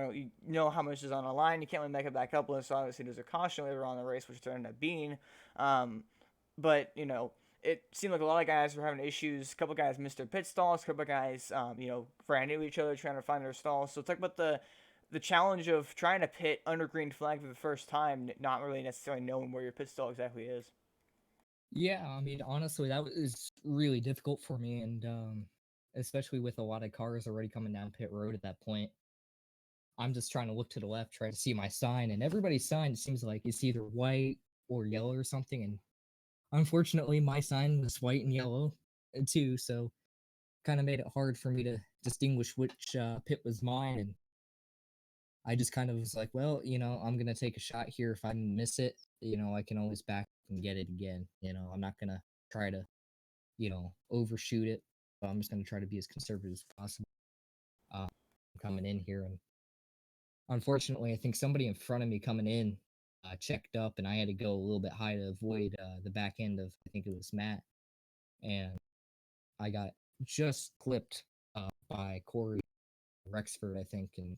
know how much is on the line. You can't really make it back up unless obviously there's a caution later on in the race, which there ended up being. But it seemed like a lot of guys were having issues. A couple guys missed their pit stalls. A couple guys, ran into each other trying to find their stalls. So talk about the challenge of trying to pit under green flag for the first time, not really necessarily knowing where your pit stall exactly is. Yeah, I mean, honestly, that was really difficult for me, and especially with a lot of cars already coming down pit road at that point. I'm just trying to look to the left, try to see my sign, and everybody's sign seems like it's either white or yellow or something. And unfortunately, my sign was white and yellow too, so kind of made it hard for me to distinguish which pit was mine. And I just kind of was like, well, I'm gonna take a shot here. If I miss it, I can always back and get it again. I'm not gonna try to, overshoot it. But I'm just gonna try to be as conservative as possible. Coming in here, and unfortunately, I think somebody in front of me coming in checked up, and I had to go a little bit high to avoid the back end of, I think it was Matt, and I got just clipped by Corey Rexford, I think, and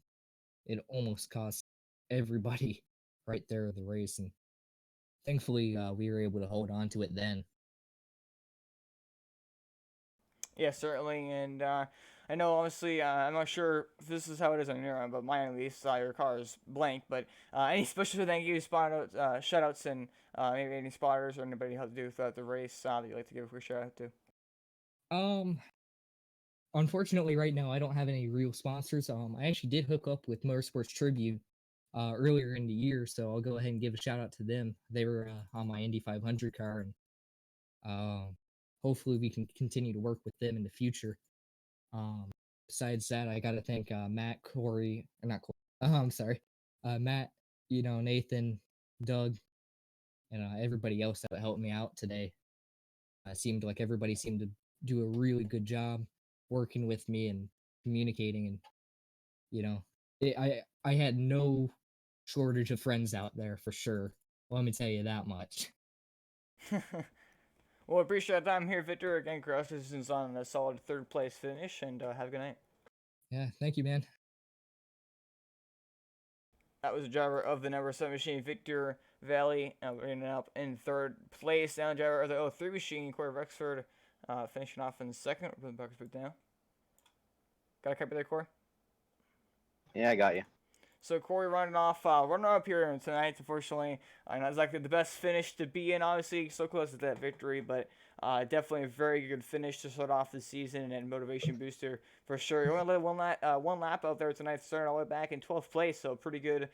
it almost cost everybody right there the race. And thankfully, we were able to hold on to it then. Yeah, certainly. And I know, obviously, I'm not sure if this is how it is on your end, but mine at least, your car is blank. But any special thank you, shout outs, and maybe any spotters or anybody who helped do throughout the race that you'd like to give a quick shout out to? Um, Unfortunately, right now I don't have any real sponsors. I actually did hook up with Motorsports Tribune earlier in the year, so I'll go ahead and give a shout out to them. They were on my Indy 500 car, and hopefully we can continue to work with them in the future. Besides that, I got to thank Matt, Corey, or not Corey. I'm sorry, Matt. Nathan, Doug, and everybody else that helped me out today. Seemed like everybody seemed to do a really good job working with me and communicating, and you know, I had no shortage of friends out there for sure. Let me tell you that much. Well, appreciate the time here, Victor. Again, congratulations on a solid third place finish, and have a good night. Yeah, thank you, man. That was the driver of the number 7 machine, Victor Valley, ending up in third place. Now, driver of the 03 machine, Corey Rexford, finishing off in second. We'll put the buckets down. Got a copy there, Corey? Yeah, I got you. So Corey running up here tonight. Unfortunately, not exactly the best finish to be in. Obviously, so close to that victory, but definitely a very good finish to start off the season and motivation booster for sure. You only led one lap out there tonight, starting all the way back in 12th place. So pretty good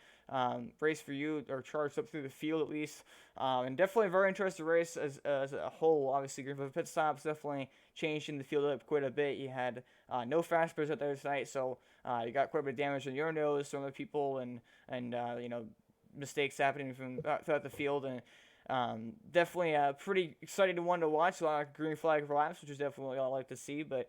race for you, or charged up through the field at least. And definitely a very interesting race as a whole. Obviously, Greenfield pit stops definitely changing the field up quite a bit. You had no fast pairs out there tonight, so you got quite a bit of damage on your nose from the people, and mistakes happening from throughout the field, and definitely a pretty exciting one to watch. A lot of green flag laps, which is definitely all I like to see. But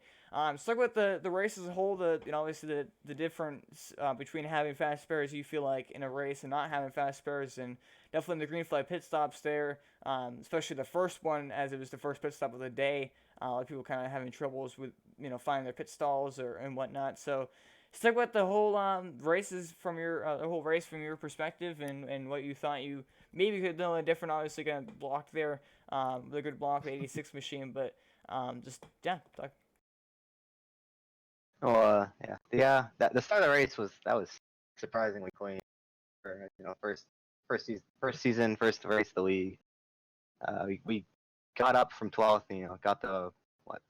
stuck with the race as a whole. Obviously the difference between having fast spares, you feel like, in a race and not having fast spares, and definitely the green flag pit stops there, especially the first one, as it was the first pit stop of the day. A lot of people kind of having troubles with finding their pit stalls and whatnot. So stick with the whole races from the whole race from your perspective, and what you thought you maybe could have done a different. Obviously, kind of blocked there, with a good block, the 86 machine, but talk. Well, the start of the race was surprisingly clean for first season, first race of the league. We got up from 12th, got the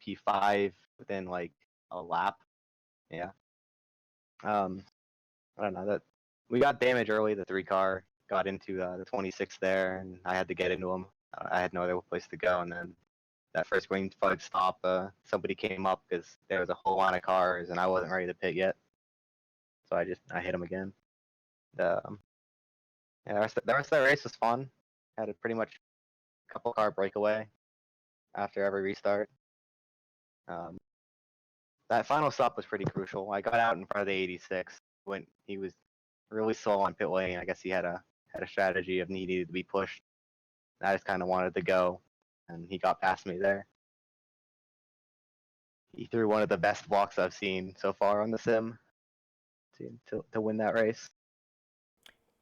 P5 within like a lap. Yeah. I don't know that we got damage early. The 3 car got into the 26 there, and I had to get into them. I had no other place to go, and then that first green flag stop, somebody came up because there was a whole line of cars, and I wasn't ready to pit yet, so I hit him again. The rest of the race was fun. Had a pretty much couple car breakaway after every restart. That final stop was pretty crucial. I got out in front of the 86 when he was really slow on pit lane. I guess he had a strategy of needing to be pushed. I just kind of wanted to go, and he got past me there. He threw one of the best blocks I've seen so far on the sim to win that race.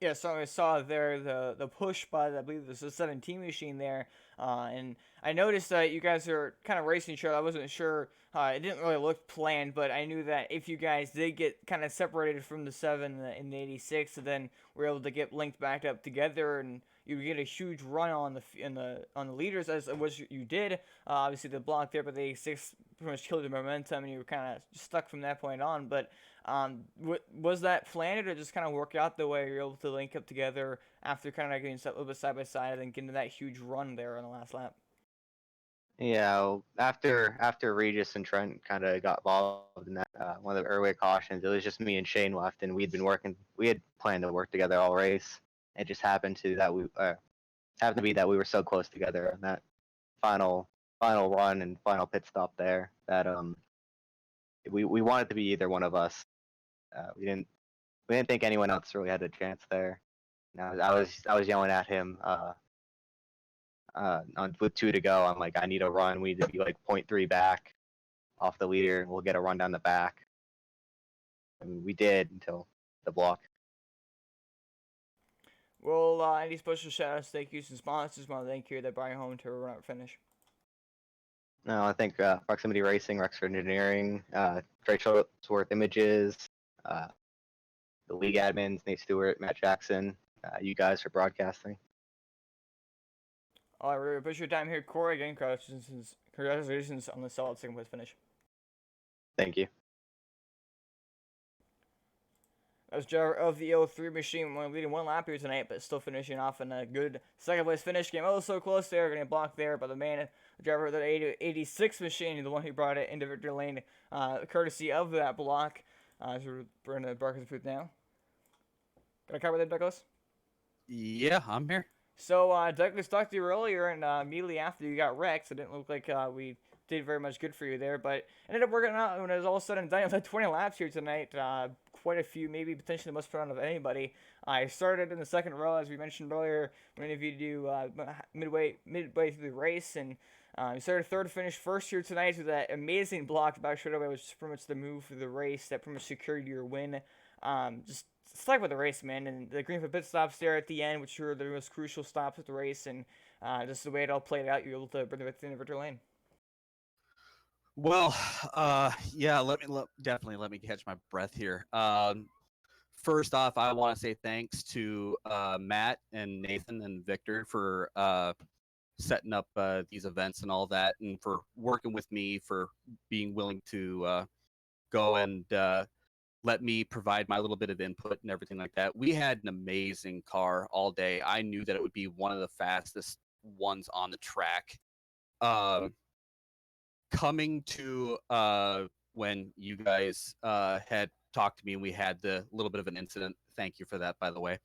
Yeah, so I saw there the push by, I believe this is a 17 machine there, and I noticed that you guys are kind of racing each other. I wasn't sure, it didn't really look planned, but I knew that if you guys did get kind of separated from the 7 in the 86, and then were able to get linked back up together, and you get a huge run on the leaders, as was you did. Obviously the block there, but the 86 pretty much killed the momentum, and you were kind of stuck from that point on. But was that planned, or just kind of work out the way you're able to link up together after kind of getting a little bit side by side, and then getting that huge run there on the last lap? Yeah, after Regis and Trent kind of got involved in that one of the earlier cautions, it was just me and Shane left, and we had planned to work together all race. It just happened to be that we were so close together on that final run and final pit stop there that we wanted to be either one of us. We didn't think anyone else really had a chance there. I was yelling at him with 2 to go. I'm like, I need a run. We need to be like 0.3 back off the leader, and we'll get a run down the back. And we did until the block. Well, any special shout outs, thank yous, and sponsors? Want to thank you that brought you home to a run up finish. No, I think Proximity Racing, Rexford Engineering, Trey Shortworth Images, the league admins, Nate Stewart, Matt Jackson, you guys for broadcasting. All right, we really appreciate your time here, Corey. Again, congratulations on the solid second place finish. Thank you. as driver of the 03 machine, only leading one lap here tonight, but still finishing off in a good second place finish. Came oh so close there, getting blocked there by the man, the driver of the 86 machine, the one who brought it into victory lane, courtesy of that block. So we're in the broadcast booth now. Got a cover there, Douglas? Yeah, I'm here. So, Douglas talked to you earlier, and immediately after you got wrecked, so it didn't look like we did very much good for you there, but ended up working out when it was all said and done. You had 20 laps here tonight, quite a few, maybe potentially the most fun of anybody. I started in the second row, as we mentioned earlier, when if you do midway through the race, and you started third, finished first here tonight with that amazing block back straightaway, which is pretty much the move for the race that pretty much secured your win. Just stuck with the race, man, and the green for pit stops there at the end, which were the most crucial stops of the race, and just the way it all played out, you were able to bring it to the victory lane. Well, yeah, definitely let me catch my breath here. First off, I want to say thanks to Matt and Nathan and Victor for setting up these events and all that, and for working with me, for being willing to go and let me provide my little bit of input and everything like that. We had an amazing car all day. I knew that it would be one of the fastest ones on the track. Coming to when you guys had talked to me and we had the little bit of an incident. Thank you for that, by the way.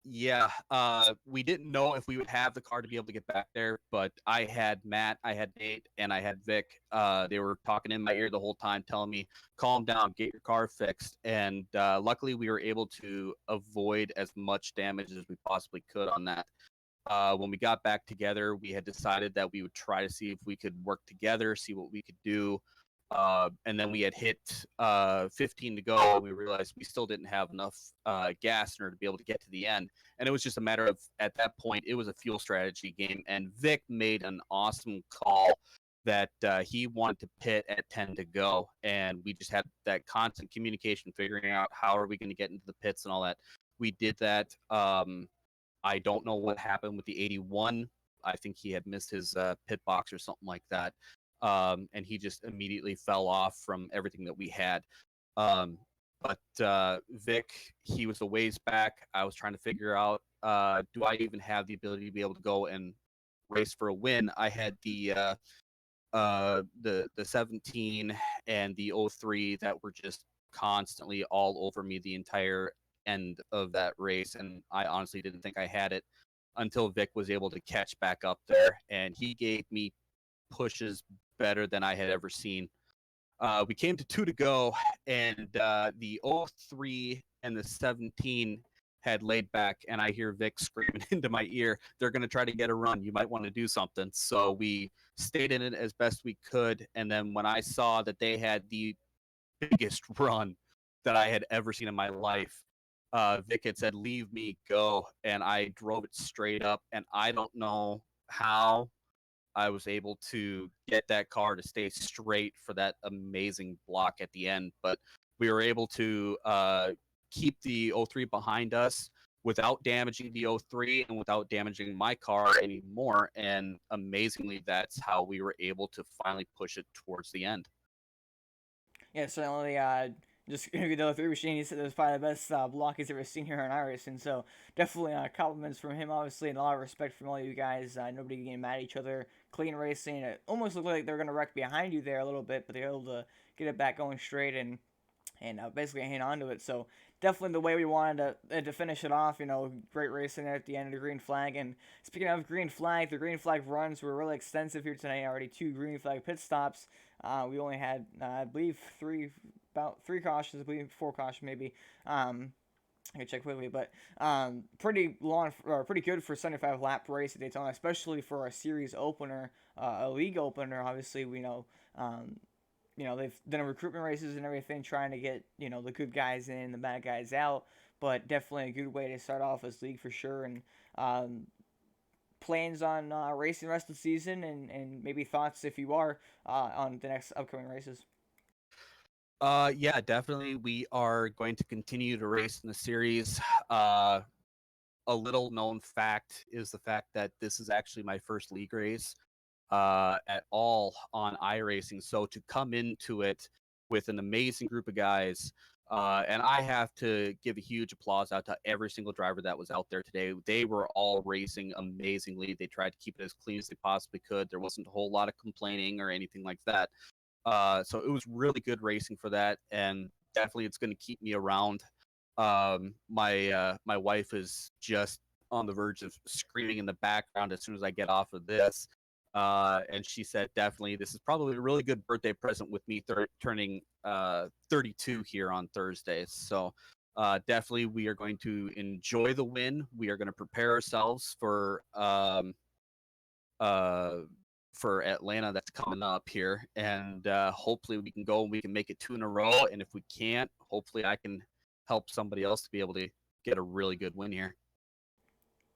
Yeah, we didn't know if we would have the car to be able to get back there, but I had Matt, I had Nate, and I had Vic. They were talking in my ear the whole time, telling me, calm down, get your car fixed. And luckily, we were able to avoid as much damage as we possibly could on that. When we got back together, we had decided that we would try to see if we could work together, see what we could do. And then we had hit 15 to go, and we realized we still didn't have enough gas in order to be able to get to the end. And it was just a matter of, at that point, it was a fuel strategy game. And Vic made an awesome call that he wanted to pit at 10 to go. And we just had that constant communication, figuring out how are we going to get into the pits and all that. We did that. I don't know what happened with the 81. I think he had missed his pit box or something like that. And he just immediately fell off from everything that we had. But Vic, he was a ways back. I was trying to figure out, do I even have the ability to be able to go and race for a win? I had the 17 and the 03 that were just constantly all over me the entire end of that race, and I honestly didn't think I had it until Vic was able to catch back up there, and he gave me pushes better than I had ever seen. We came to 2 to go, and the 03 and the 17 had laid back, and I hear Vic screaming into my ear, they're going to try to get a run. You might want to do something. So we stayed in it as best we could, and then when I saw that they had the biggest run that I had ever seen in my life, Vic had said, leave me, go, and I drove it straight up, and I don't know how I was able to get that car to stay straight for that amazing block at the end, but we were able to keep the 03 behind us without damaging the 03 and without damaging my car anymore, and amazingly, that's how we were able to finally push it towards the end. Yeah, certainly. Just interviewed the 03 machine. He said it was probably the best block he's ever seen here in Iris, and so definitely compliments from him, obviously, and a lot of respect from all you guys. Nobody getting mad at each other. Clean racing. It almost looked like they were gonna wreck behind you there a little bit, but they were able to get it back going straight and basically hang on to it. So definitely the way we wanted to finish it off. Great racing there at the end of the green flag. And speaking of green flag, the green flag runs were really extensive here tonight. Already 2 green flag pit stops. We only had, I believe, about 3 cautions. I believe 4 cautions maybe. I can check quickly, but pretty long, or pretty good for 75 lap race at Daytona, especially for a series opener, a league opener. Obviously, we know. They've done recruitment races and everything, trying to get, the good guys in, the bad guys out, but definitely a good way to start off this league for sure. And plans on racing the rest of the season, and maybe thoughts, if you are, on the next upcoming races. Yeah, definitely. We are going to continue to race in the series. A little known fact is the fact that this is actually my first league race at all on iRacing. So to come into it with an amazing group of guys. And I have to give a huge applause out to every single driver that was out there today. They were all racing amazingly. They tried to keep it as clean as they possibly could. There wasn't a whole lot of complaining or anything like that. So it was really good racing for that, and definitely it's going to keep me around. My wife is just on the verge of screaming in the background as soon as I get off of this. And she said, definitely, this is probably a really good birthday present with me turning 32 here on Thursday. So definitely, we are going to enjoy the win. We are going to prepare ourselves for Atlanta that's coming up here, and hopefully we can go and we can make it 2 in a row. And if we can't, hopefully I can help somebody else to be able to get a really good win here.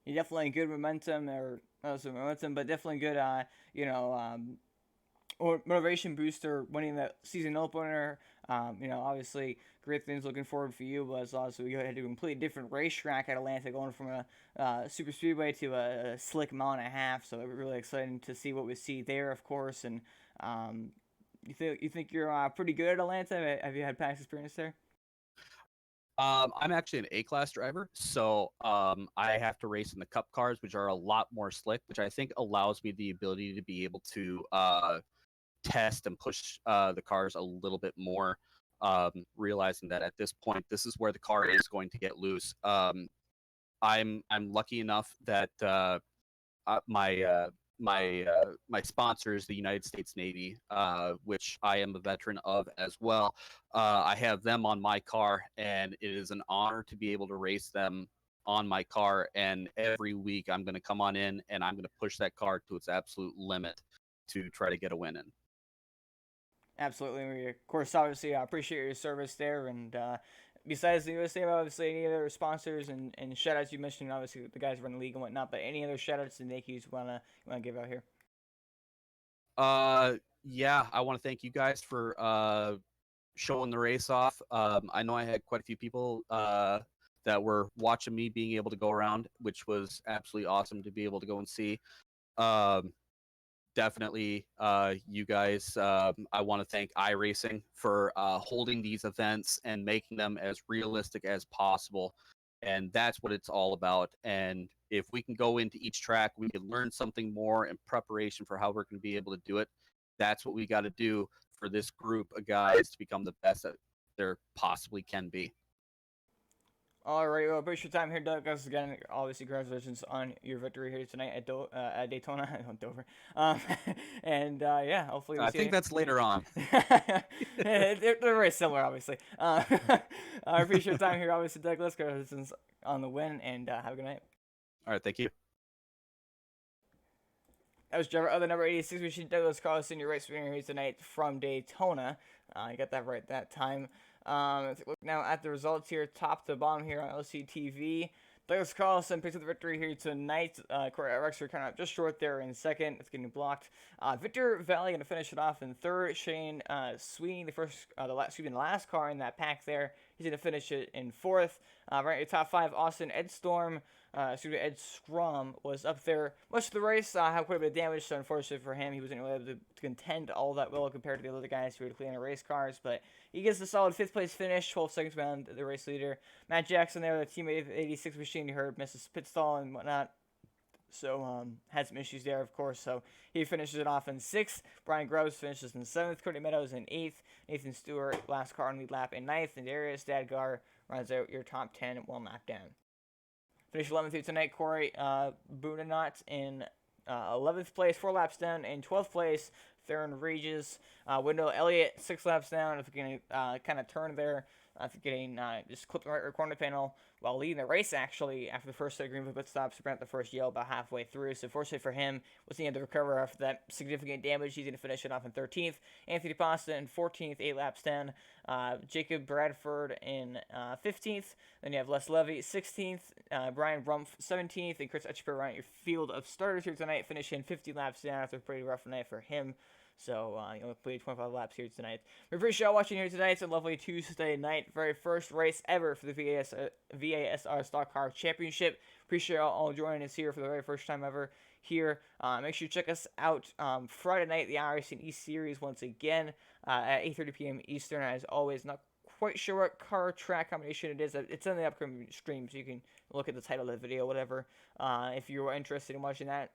You definitely good momentum, or some momentum, but definitely good, or motivation booster winning the season opener. Obviously, great things looking forward for you. But also, we had a completely different racetrack at Atlanta, going from a super speedway to a slick mile and a half. So it was really exciting to see what we see there, of course. And you think you're pretty good at Atlanta? Have you had past experience there? I'm actually an A-class driver, so I have to race in the Cup cars, which are a lot more slick, which I think allows me the ability to be able to test and push the cars a little bit more, realizing that at this point, this is where the car is going to get loose. I'm lucky enough that my sponsor is the United States Navy, which I am a veteran of as well. I have them on my car, and it is an honor to be able to race them on my car. And every week, I'm going to come on in and I'm going to push that car to its absolute limit to try to get a win in. Absolutely. We, of course, obviously, I appreciate your service there. And besides the USA, obviously, any other sponsors and shout outs you mentioned, obviously, the guys run the league and whatnot, but any other shout outs and thank yous you want to give out here? Yeah, I want to thank you guys for showing the race off. I know I had quite a few people that were watching me being able to go around, which was absolutely awesome to be able to go and see. Definitely, you guys, I want to thank iRacing for holding these events and making them as realistic as possible. And that's what it's all about. And if we can go into each track, we can learn something more in preparation for how we're going to be able to do it. That's what we got to do for this group of guys to become the best that there possibly can be. All right, well, appreciate your time here, Douglas. Again, obviously, congratulations on your victory here tonight at Daytona, Dover. Yeah, hopefully I think that's later on. they're very similar, obviously. I appreciate your time here, obviously, Douglas. Congratulations on the win, and have a good night. All right, thank you. That was driver other number 86 machine, Douglas Carlson, your race winner here tonight from Daytona. I got that right that time. Let's look now at the results here, top to bottom here on LCTV. Douglas Carlson picked up the victory here tonight. Corey Rexer kind of just short there in second. It's getting blocked. Victor Valley going to finish it off in third. Shane Sweeney, the last car in that pack there. He's going to finish it in fourth. Right at top five, Austin Ed Strom was up there much of the race. Had quite a bit of damage, so unfortunately for him, he wasn't really able to contend all that well compared to the other guys who had clean race cars. But he gets a solid 5th place finish, 12 seconds behind the race leader. Matt Jackson there, the teammate of 86 machine, you heard, misses pit stall and whatnot. So, had some issues there, of course. So, he finishes it off in 6th. Brian Groves finishes in 7th. Cody Meadows in 8th. Nathan Stewart, last car on lead lap, in 9th. And Darius Dadgar runs out your top 10 1 lap down. Finished 11th here tonight. Corey Bunanot in 11th place, 4 laps down. In 12th place, Theron Regis. Wendell Elliott, 6 laps down. If getting kind of turn there, getting just clipped the right corner panel while leading the race, actually, after the first set of green pit stops to prevent the first yellow about halfway through. So, fortunately for him, was the end to recover after that significant damage. He's going to finish it off in 13th. Anthony Pasta in 14th, 8 laps down. Jacob Bradford in 15th. Then you have Les Levy, 16th. Brian Rumpf, 17th. And Chris Etchper around your field of starters here tonight, finishing 50 laps down after a pretty rough night for him. So hopefully 25 laps here tonight. We appreciate y'all watching here tonight. It's a lovely Tuesday night, very first race ever for the VASR Stock Car Championship. Appreciate y'all all joining us here for the very first time ever here. Make sure you check us out Friday night, the iRacing E Series once again at 8:30 p.m. Eastern. As always, not quite sure what car track combination it is. It's in the upcoming stream, so you can look at the title of the video, whatever. If you are interested in watching that,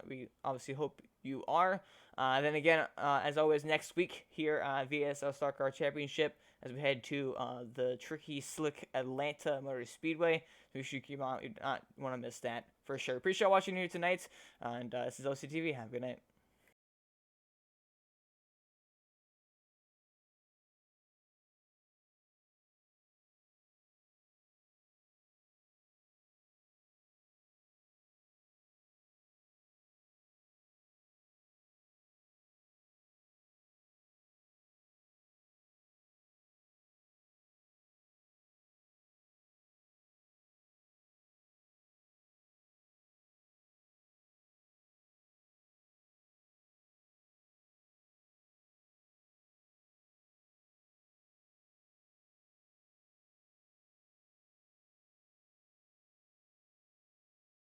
we obviously hope you are. Then again, as always, next week here at VSL Stock Car Championship, as we head to the tricky, slick Atlanta Motor Speedway. So you should keep on. You not want to miss that for sure. Appreciate watching here tonight, and this is OCTV. Have a good night.